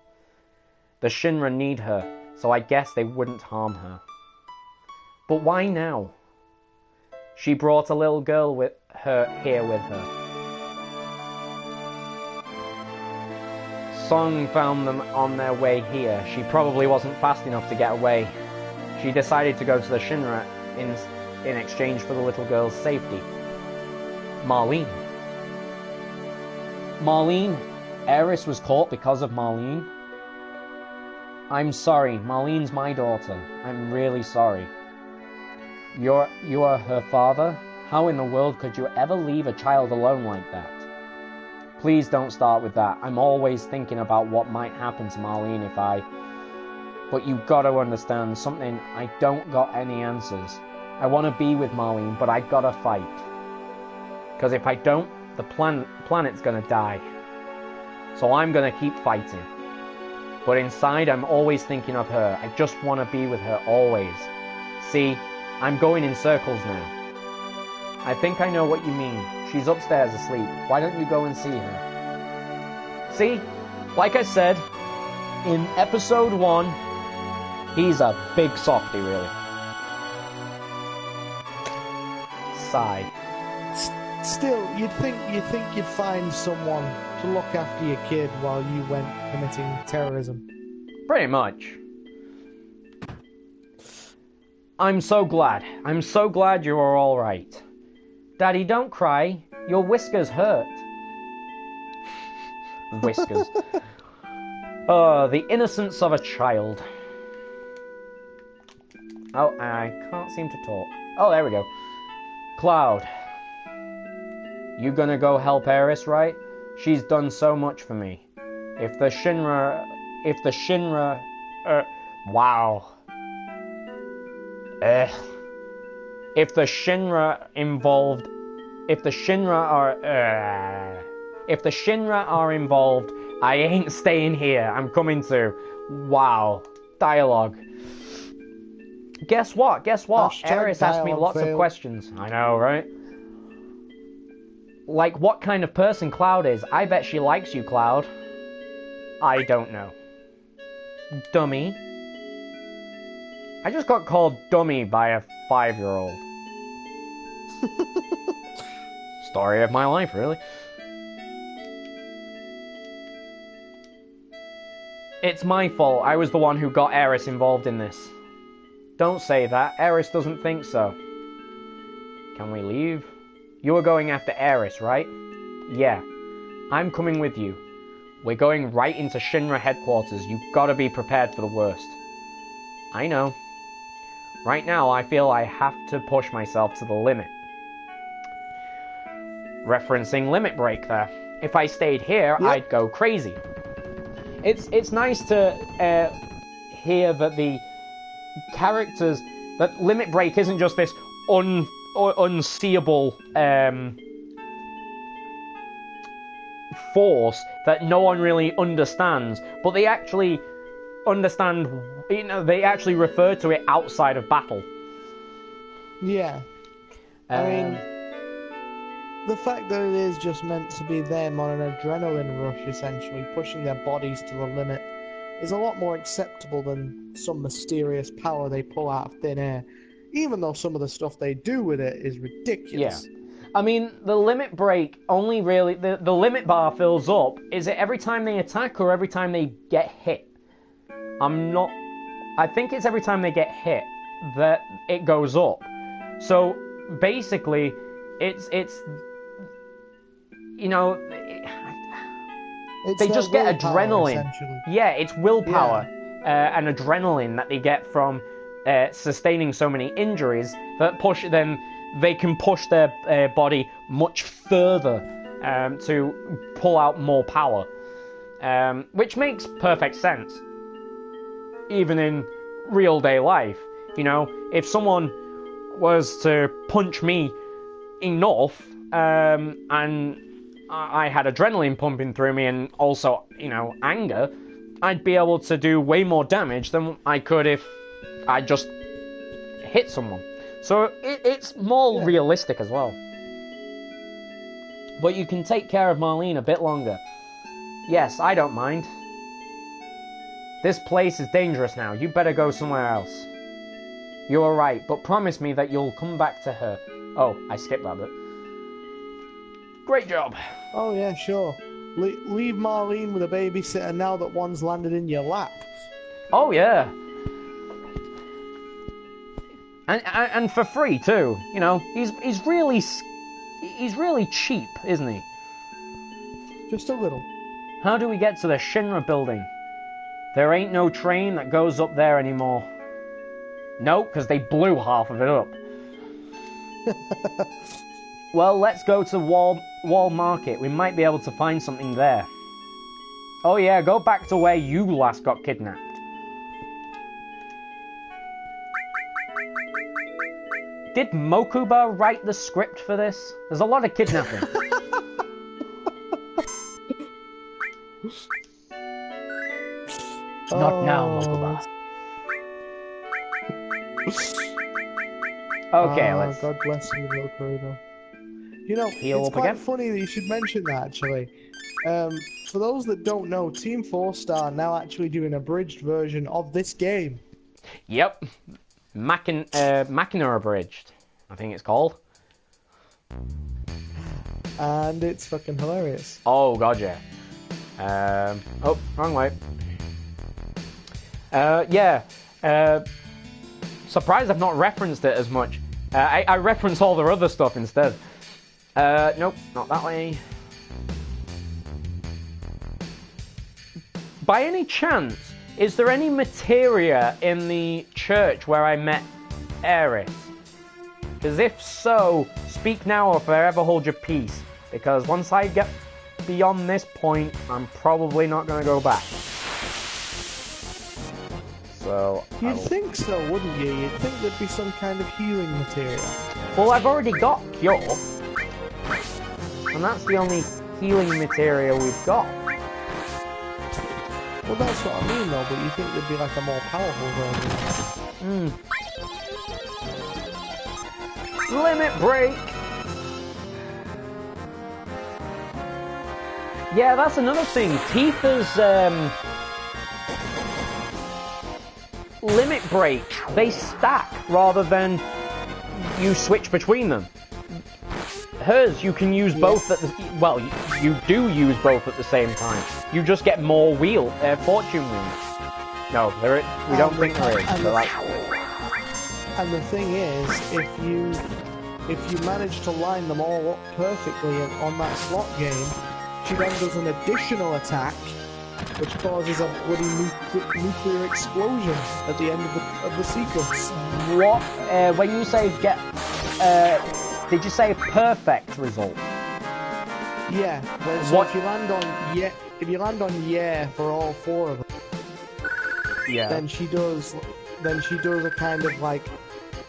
The Shinra need her, so I guess they wouldn't harm her. But why now? She brought a little girl with her here with her. Song found them on their way here. She probably wasn't fast enough to get away. She decided to go to the Shinra in exchange for the little girl's safety. Marlene. Marlene? Eris was caught because of Marlene? I'm sorry. Marlene's my daughter. I'm really sorry. You are her father? How in the world could you ever leave a child alone like that? Please don't start with that. I'm always thinking about what might happen to Marlene if I... But you gotta understand something. I don't got any answers. I want to be with Marlene, but I gotta fight. Because if I don't, the planet's gonna die. So I'm gonna keep fighting. But inside, I'm always thinking of her. I just want to be with her always. See, I'm going in circles now. I think I know what you mean. She's upstairs asleep. Why don't you go and see her? See, like I said, in episode 1, he's a big softy, really. Sigh. Still, you'd think you'd find someone to look after your kid while you went committing terrorism. Pretty much. I'm so glad. I'm so glad you are all right. Daddy, don't cry. Your whiskers hurt. Whiskers. Oh, the innocence of a child. Oh, I can't seem to talk. Oh, there we go. Cloud. You gonna go help Eris, right? She's done so much for me. If the Shinra... Wow. If the Shinra involved, if the Shinra are involved, I ain't staying here. I'm coming to. Wow, dialogue. Guess what? Guess what? Eris asked me lots of questions. I know, right? Like what kind of person Cloud is. I bet she likes you, Cloud. I don't know. Dummy. I just got called dummy by a 5-year-old. Story of my life, really. It's my fault. I was the one who got Eris involved in this. Don't say that. Eris doesn't think so. Can we leave? You were going after Eris, right? Yeah. I'm coming with you. We're going right into Shinra headquarters. You've got to be prepared for the worst. I know. Right now, I feel I have to push myself to the limit. Referencing Limit Break there. If I stayed here, yep. I'd go crazy. It's nice to hear that the characters, that Limit Break isn't just this unseeable force that no one really understands, but they actually understand, you know, they actually refer to it outside of battle. Yeah. I mean, the fact that it is just meant to be them on an adrenaline rush, essentially, pushing their bodies to the limit, is a lot more acceptable than some mysterious power they pull out of thin air, even though some of the stuff they do with it is ridiculous. Yeah. I mean, the limit break only really... The limit bar fills up. Is it every time they attack or every time they get hit? I'm not... I think it's every time they get hit that it goes up. So, basically, it's you know... They just get adrenaline. Yeah, it's willpower and adrenaline that they get from sustaining so many injuries that push them. They can push their body much further to pull out more power, which makes perfect sense. Even in real day life, you know, if someone was to punch me enough and I had adrenaline pumping through me and also, you know, anger, I'd be able to do way more damage than I could if I just hit someone. So it's more realistic as well. But you can take care of Marlene a bit longer. Yes, I don't mind. This place is dangerous now. You better go somewhere else. You are right, but promise me that you'll come back to her. Oh, I skipped that bit. Great job. Oh yeah, sure. Leave Marlene with a babysitter now that one's landed in your lap. Oh yeah. And for free too. You know, he's really cheap, isn't he? Just a little. How do we get to the Shinra building? There ain't no train that goes up there anymore. No, because they blew half of it up. Well, let's go to Wall Market. We might be able to find something there. Oh yeah, go back to where you last got kidnapped. Did Mokuba write the script for this? There's a lot of kidnapping. Not now, Mokuba. Okay, let's... God bless you, Mokuba. You know, it's quite funny that you should mention that, actually. For those that don't know, Team 4-Star now actually doing a abridged version of this game. Yep. Machina Abridged, I think it's called. And it's fucking hilarious. Oh, god, yeah. Oh, wrong way. Yeah. Surprised I've not referenced it as much. I reference all their other stuff instead. Nope, not that way. By any chance, is there any materia in the church where I met Eris? Because if so, speak now or forever hold your peace. Because once I get beyond this point, I'm probably not going to go back. So You'd think so, wouldn't you? You'd think there'd be some kind of healing material. well, I've already got Cure, and that's the only healing material we've got. Well, that's what I mean, though. But you think there'd be like a more powerful version? Limit break. Yeah, that's another thing. Tifa's limit break, they stack rather than you switch between them. Hers, you can use both at the... Well, you do use both at the same time. You just get more fortune wheels. No, we don't think there is. And the thing is, if you manage to line them all up perfectly on that slot game, she then does an additional attack, which causes a bloody nuclear explosion at the end of the sequence. What? When you say get... did you say perfect result? Yeah. So what? If you land on yeah for all four of them, yeah. Then she does a kind of like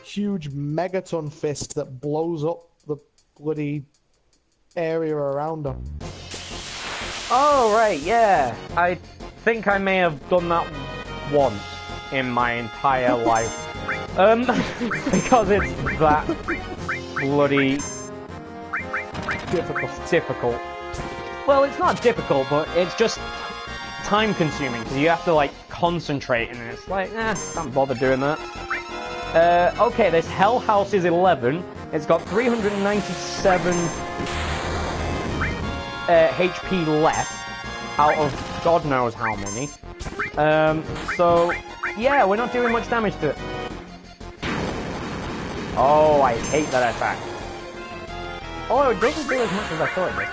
huge megaton fist that blows up the bloody area around her. Oh, right, yeah. I think I may have done that once in my entire life. Because it's that bloody... difficult. Well, it's not difficult, but it's just time-consuming, because you have to, like, concentrate, and it's like, can't bother doing that. Okay, this Hell House is 11. It's got 397... HP left out of God knows how many. So yeah, we're not doing much damage to it. Oh, I hate that attack. Oh, it doesn't do as much as I thought it did.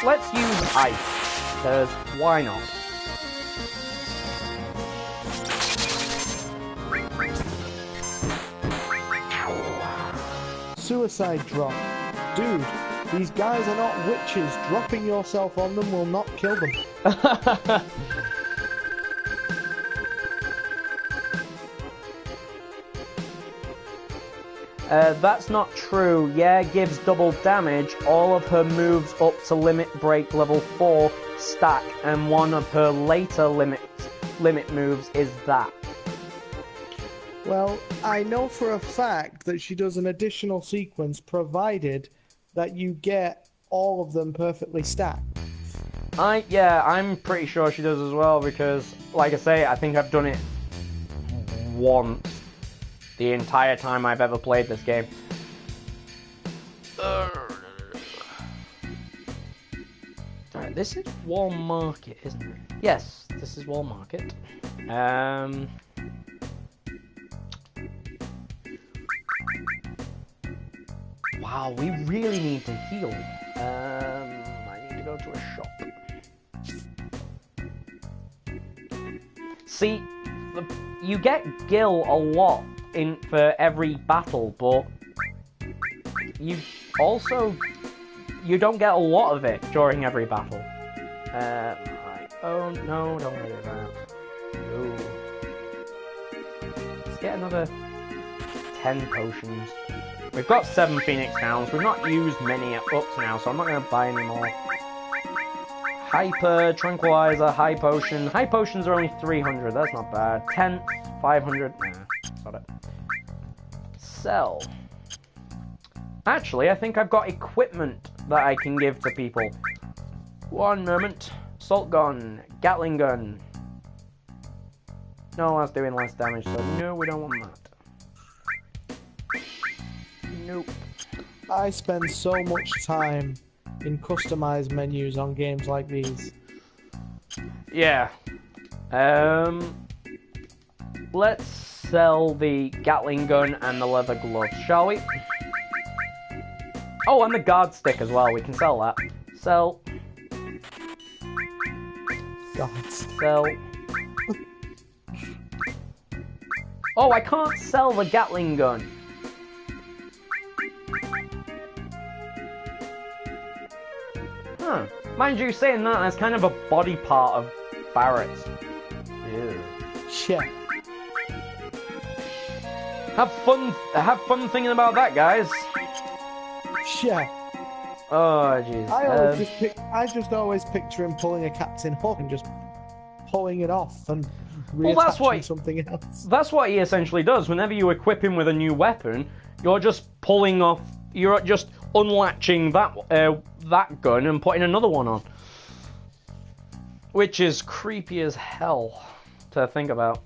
Let's use ice, because why not? Suicide drop. Dude, these guys are not witches. Dropping yourself on them will not kill them. That's not true. Yeah, gives double damage. All of her moves up to limit break level 4 stack, and one of her later limit moves is that. Well, I know for a fact that she does an additional sequence provided that you get all of them perfectly stacked. Yeah, I'm pretty sure she does as well, because, like I say, I think I've done it once the entire time I've ever played this game. Alright, this is Wall Market, isn't it? Yes, this is Wall Market. Wow, we really need to heal. I need to go to a shop. See, you get Gil a lot for every battle, but you don't get a lot of it during every battle. Right. Oh no, don't worry about that. Ooh. Let's get another 10 potions. We've got 7 Phoenix Downs. We've not used many up to now, so I'm not going to buy any more. Hyper, Tranquilizer, High Potion. High Potions are only 300. That's not bad. 10, 500. Nah, got it. Sell. Actually, I think I've got equipment that I can give to people. One moment. Assault gun. Gatling gun. No, that's doing less damage, so no, we don't want that. Nope. I spend so much time in customized menus on games like these. Yeah. Let's sell the Gatling gun and the leather gloves, shall we? Oh, and the guard stick as well. We can sell that. Sell. God. Sell. Oh, I can't sell the Gatling gun. Huh. Mind you, saying that, that's kind of a body part of Barrett's. Ew. Yeah. Have fun thinking about that, guys. Yeah. Oh, jeez. I just always picture him pulling a Captain Hook and just pulling it off and Well, reattaching something else. That's what he essentially does. Whenever you equip him with a new weapon, you're just unlatching that gun and putting another one on. Which is creepy as hell to think about.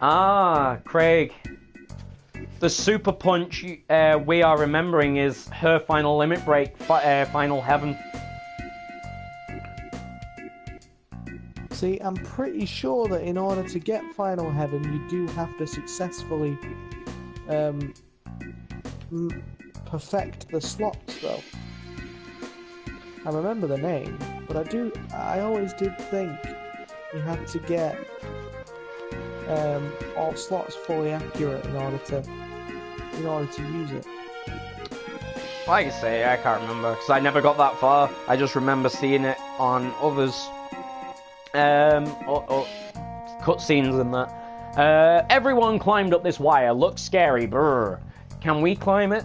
Ah, Craig. The super punch we are remembering is her final limit break, final heaven. See, I'm pretty sure that in order to get final heaven, you do have to successfully perfect the slots, though. I remember the name, but I always did think you had to get all slots fully accurate in order to use it. Like I say, I can't remember because I never got that far. I just remember seeing it on others, cutscenes and that. Everyone climbed up this wire. Looks scary. Brr. Can we climb it?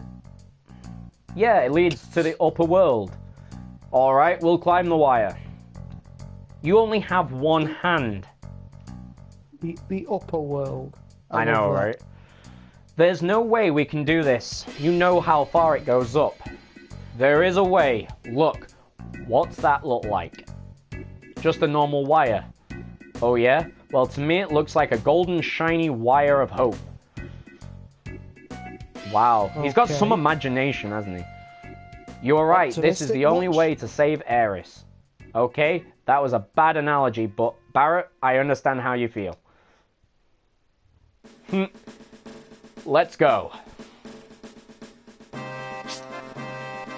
Yeah, it leads to the upper world. All right, we'll climb the wire. You only have one hand. The upper world. I know, right? There's no way we can do this. You know how far it goes up. There is a way. Look. What's that look like? Just a normal wire. Oh yeah? Well, to me it looks like a golden shiny wire of hope. Wow. He's got some imagination, hasn't he? You're right. This is the only way to save Aeris. Okay? That was a bad analogy, but Barrett, I understand how you feel. Let's go.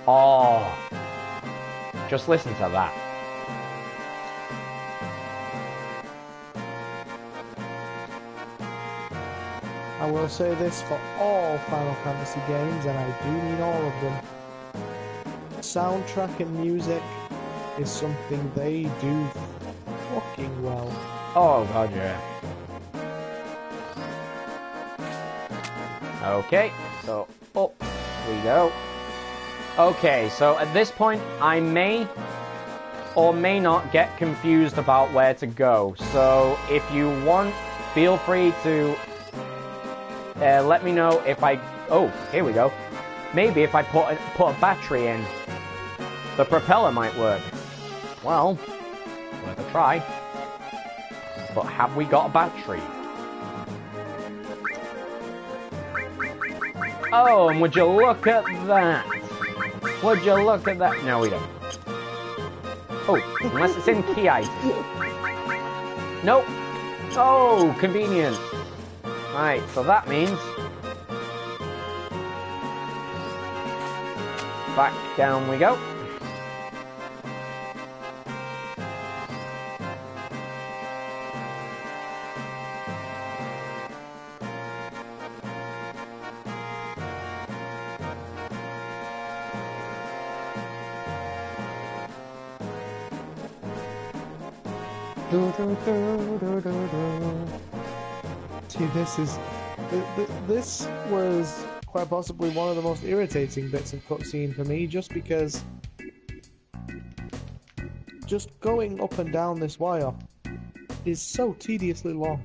Oh. Just listen to that. I will say this for all Final Fantasy games, and I do mean all of them. Soundtrack and music is something they do fucking well. Oh god, yeah. Okay, so up we go. Okay, so at this point I may or may not get confused about where to go. So if you want, feel free to let me know if I... Oh, here we go. Maybe if I put a battery in, the propeller might work. Well, worth a try. But have we got a battery? Oh, and would you look at that? Would you look at that? No, we don't. Oh, unless it's in key item. Nope. Oh, convenient. Right, so that means... back down we go. See, this was quite possibly one of the most irritating bits of cutscene for me, just because just going up and down this wire is so tediously long.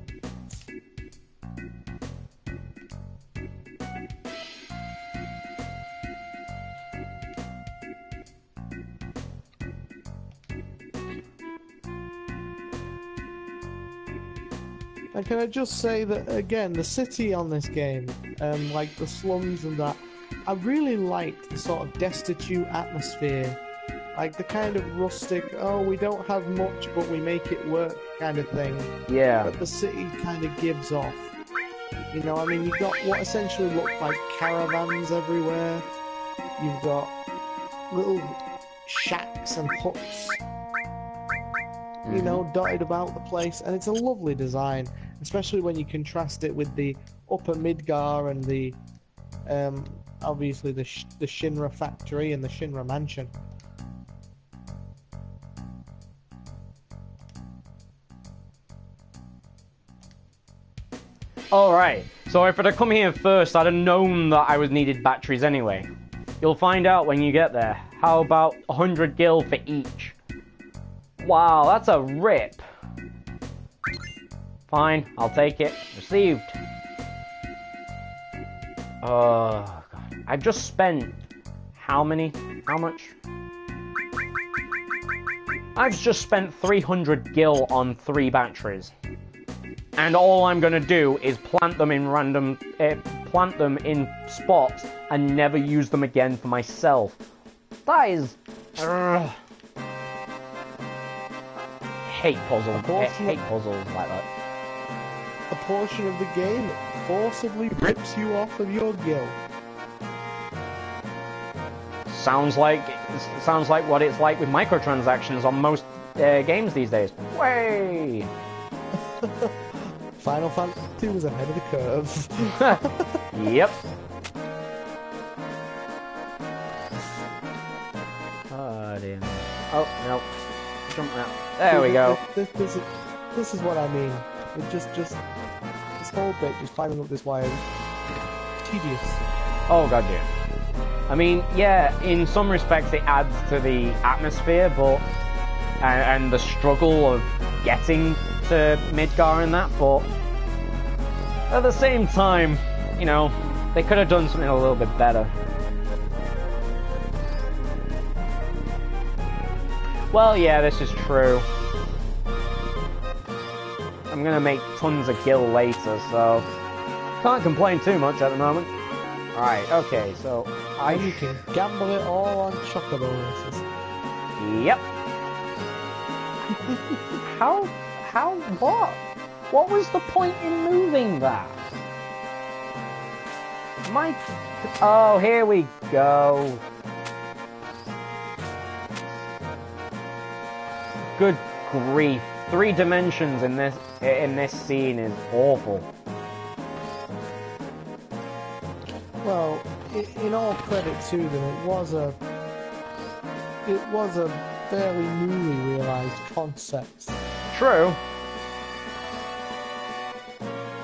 And can I just say that, again, the city on this game, like the slums and that, I really liked the sort of destitute atmosphere. Like the kind of rustic, oh, we don't have much, but we make it work kind of thing. Yeah. That the city kind of gives off. You know, I mean, you've got what essentially look like caravans everywhere. You've got little shacks and huts, you know, dotted about the place, and it's a lovely design, especially when you contrast it with the upper Midgar and the obviously the Shinra factory and the Shinra mansion. Alright, so if I'd have come here first, I'd have known that I was needed batteries anyway. You'll find out when you get there. How about 100 gil for each? Wow, that's a rip. Fine, I'll take it. Received. Oh, God. I've just spent... How many? How much? I've just spent 300 gil on 3 batteries. And all I'm gonna do is plant them in spots and never use them again for myself. That is... Hate puzzles. Hate puzzles like that. A portion of the game forcibly rips you off of your gil. Sounds like what it's like with microtransactions on most games these days. Way. Final Fantasy was ahead of the curve. Yep. Oh dear. Oh no. Jump now. There we go. This is what I mean. It just this whole bit, just climbing up this wire, tedious. Oh god, yeah. I mean, yeah, in some respects it adds to the atmosphere, but and the struggle of getting to Midgar and that, but at the same time, you know, they could have done something a little bit better. Well, yeah, this is true. I'm gonna make tons of gil later, so can't complain too much at the moment. Alright, okay, so you can gamble it all on chocobo races. Yep. What? What was the point in moving that? Oh, here we go. Good grief. 3 dimensions in this scene is awful. Well, in all credit to them, it was a fairly newly realised concept. True.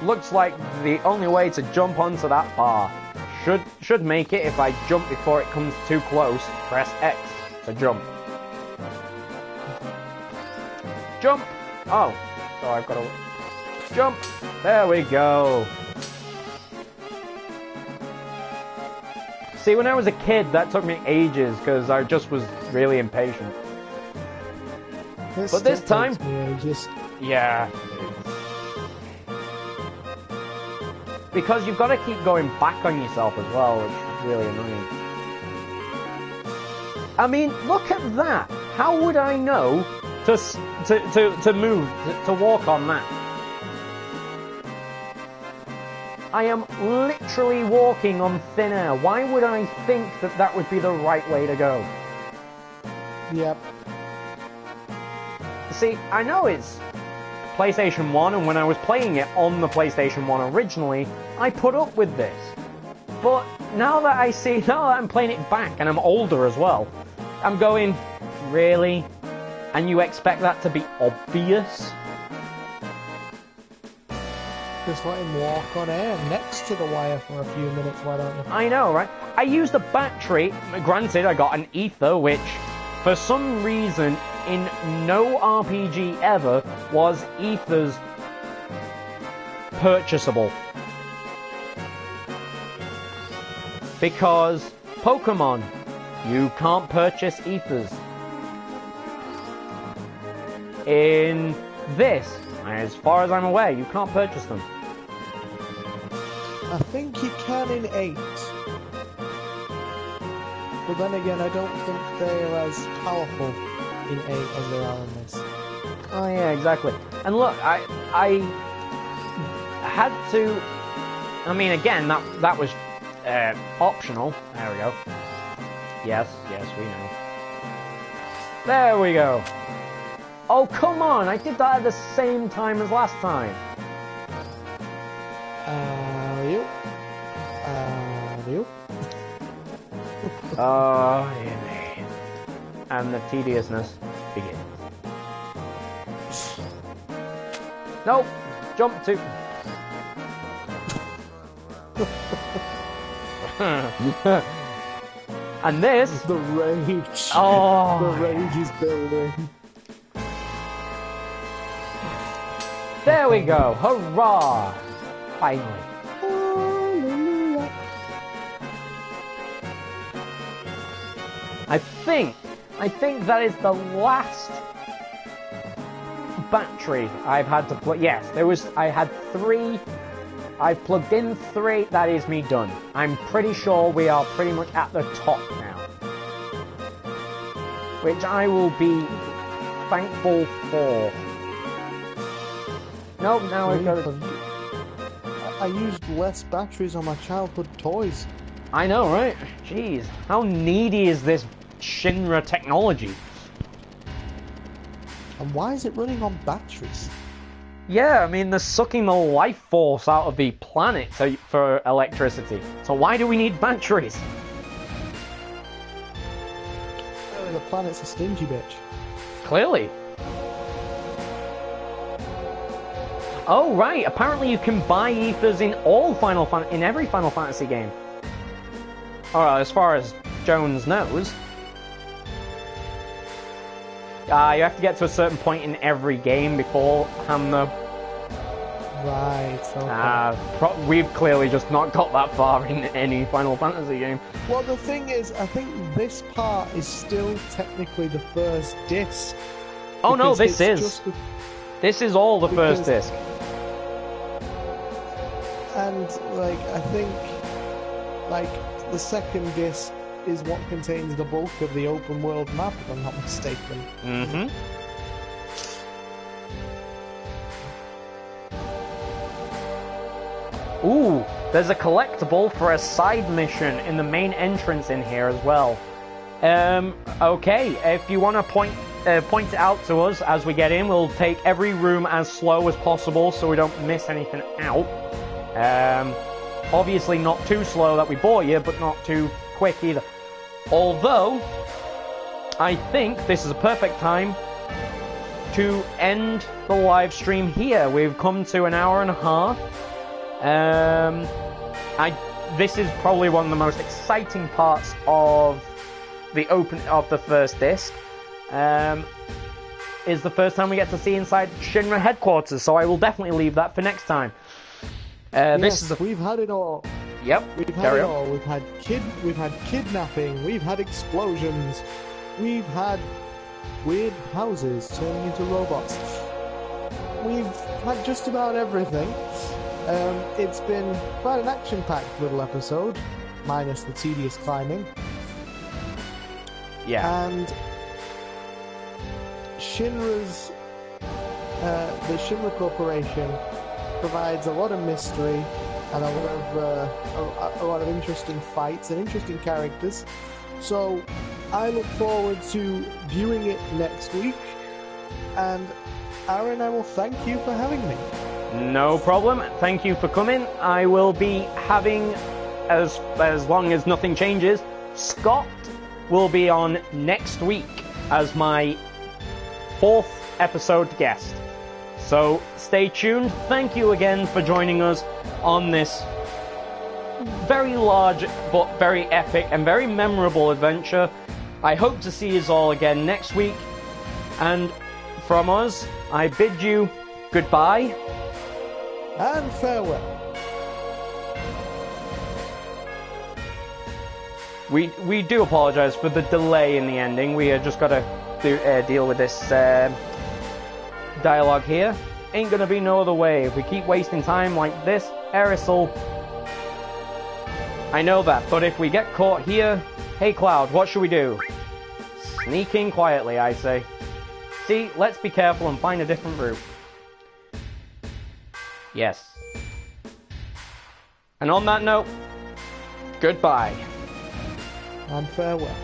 Looks like the only way to jump onto that bar should make it if I jump before it comes too close. Press X to jump. Jump! Oh, so I've got to jump. There we go. See, when I was a kid, that took me ages because I just was really impatient. But this time, yeah. Because you've got to keep going back on yourself as well, which is really annoying. I mean, look at that. How would I know to move, to walk on that? I am literally walking on thin air. Why would I think that that would be the right way to go? Yep. See, I know it's PlayStation 1, and when I was playing it on the PlayStation 1 originally, I put up with this. But now that I'm playing it back, and I'm older as well, I'm going, really? And you expect that to be obvious? Just let him walk on air next to the wire for a few minutes, why don't you? I know, right? I used a battery. Granted, I got an ether, which, for some reason, in no RPG ever was ethers purchasable. Because Pokemon, you can't purchase ethers. In this, as far as I'm aware, you can't purchase them. I think you can in 8. But then again, I don't think they're as powerful in 8 as they are in this. Oh yeah, exactly. And look, I had to... I mean, again, that was optional. There we go. Yes, we know. There we go. Oh, come on! I did that at the same time as last time. You. Oh, and the tediousness begins. Nope, jump to. And this. The rage. Oh, the rage is building. There we go! Hurrah! Finally. Hallelujah. I think that is the last battery I've had to plug. Yes, I had 3. I've plugged in 3. That is me done. I'm pretty sure we are pretty much at the top now. Which I will be thankful for. Nope, now I've got to... I used less batteries on my childhood toys. I know, right? Jeez, how needy is this Shinra technology? And why is it running on batteries? Yeah, I mean, they're sucking the life force out of the planet for electricity. So why do we need batteries? The planet's a stingy bitch. Clearly. Oh, right. Apparently you can buy ethers in every Final Fantasy game. Alright, as far as Jones knows. You have to get to a certain point in every game before Hamner. Right, okay. We've clearly just not got that far in any Final Fantasy game. Well, the thing is, I think this part is still technically the first disc. Oh no, this is. This is all the first disc. And, like, I think, like, the second disc is what contains the bulk of the open world map, if I'm not mistaken. Mm-hmm. Ooh, there's a collectible for a side mission in the main entrance in here as well. Okay, if you want to point it out to us as we get in, we'll take every room as slow as possible so we don't miss anything out. Obviously not too slow that we bore you, but not too quick either. Although, I think this is a perfect time to end the live stream here. We've come to an hour and a half. This is probably one of the most exciting parts of the first disc. Is the first time we get to see inside Shinra headquarters, so I will definitely leave that for next time. We've had it all. Yep. We've had it all. We've had kidnapping. We've had explosions. We've had weird houses turning into robots. We've had just about everything. It's been quite an action-packed little episode, minus the tedious climbing. Yeah. And Shinra's, the Shinra Corporation provides a lot of mystery and a lot of interesting fights and interesting characters. So I look forward to viewing it next week. And Aaron, I will thank you for having me. No problem. Thank you for coming. I will be having, as long as nothing changes, Scott will be on next week as my 4th episode guest. So stay tuned. Thank you again for joining us on this very large but very epic and very memorable adventure. I hope to see you all again next week. And from us, I bid you goodbye. And farewell. We do apologise for the delay in the ending. We just got to deal with this dialogue here. Ain't gonna be no other way. If we keep wasting time like this, Eris'll... I know that, but if we get caught here... Hey Cloud, what should we do? Sneak in quietly, I say. See, let's be careful and find a different route. Yes. And on that note, goodbye. And farewell.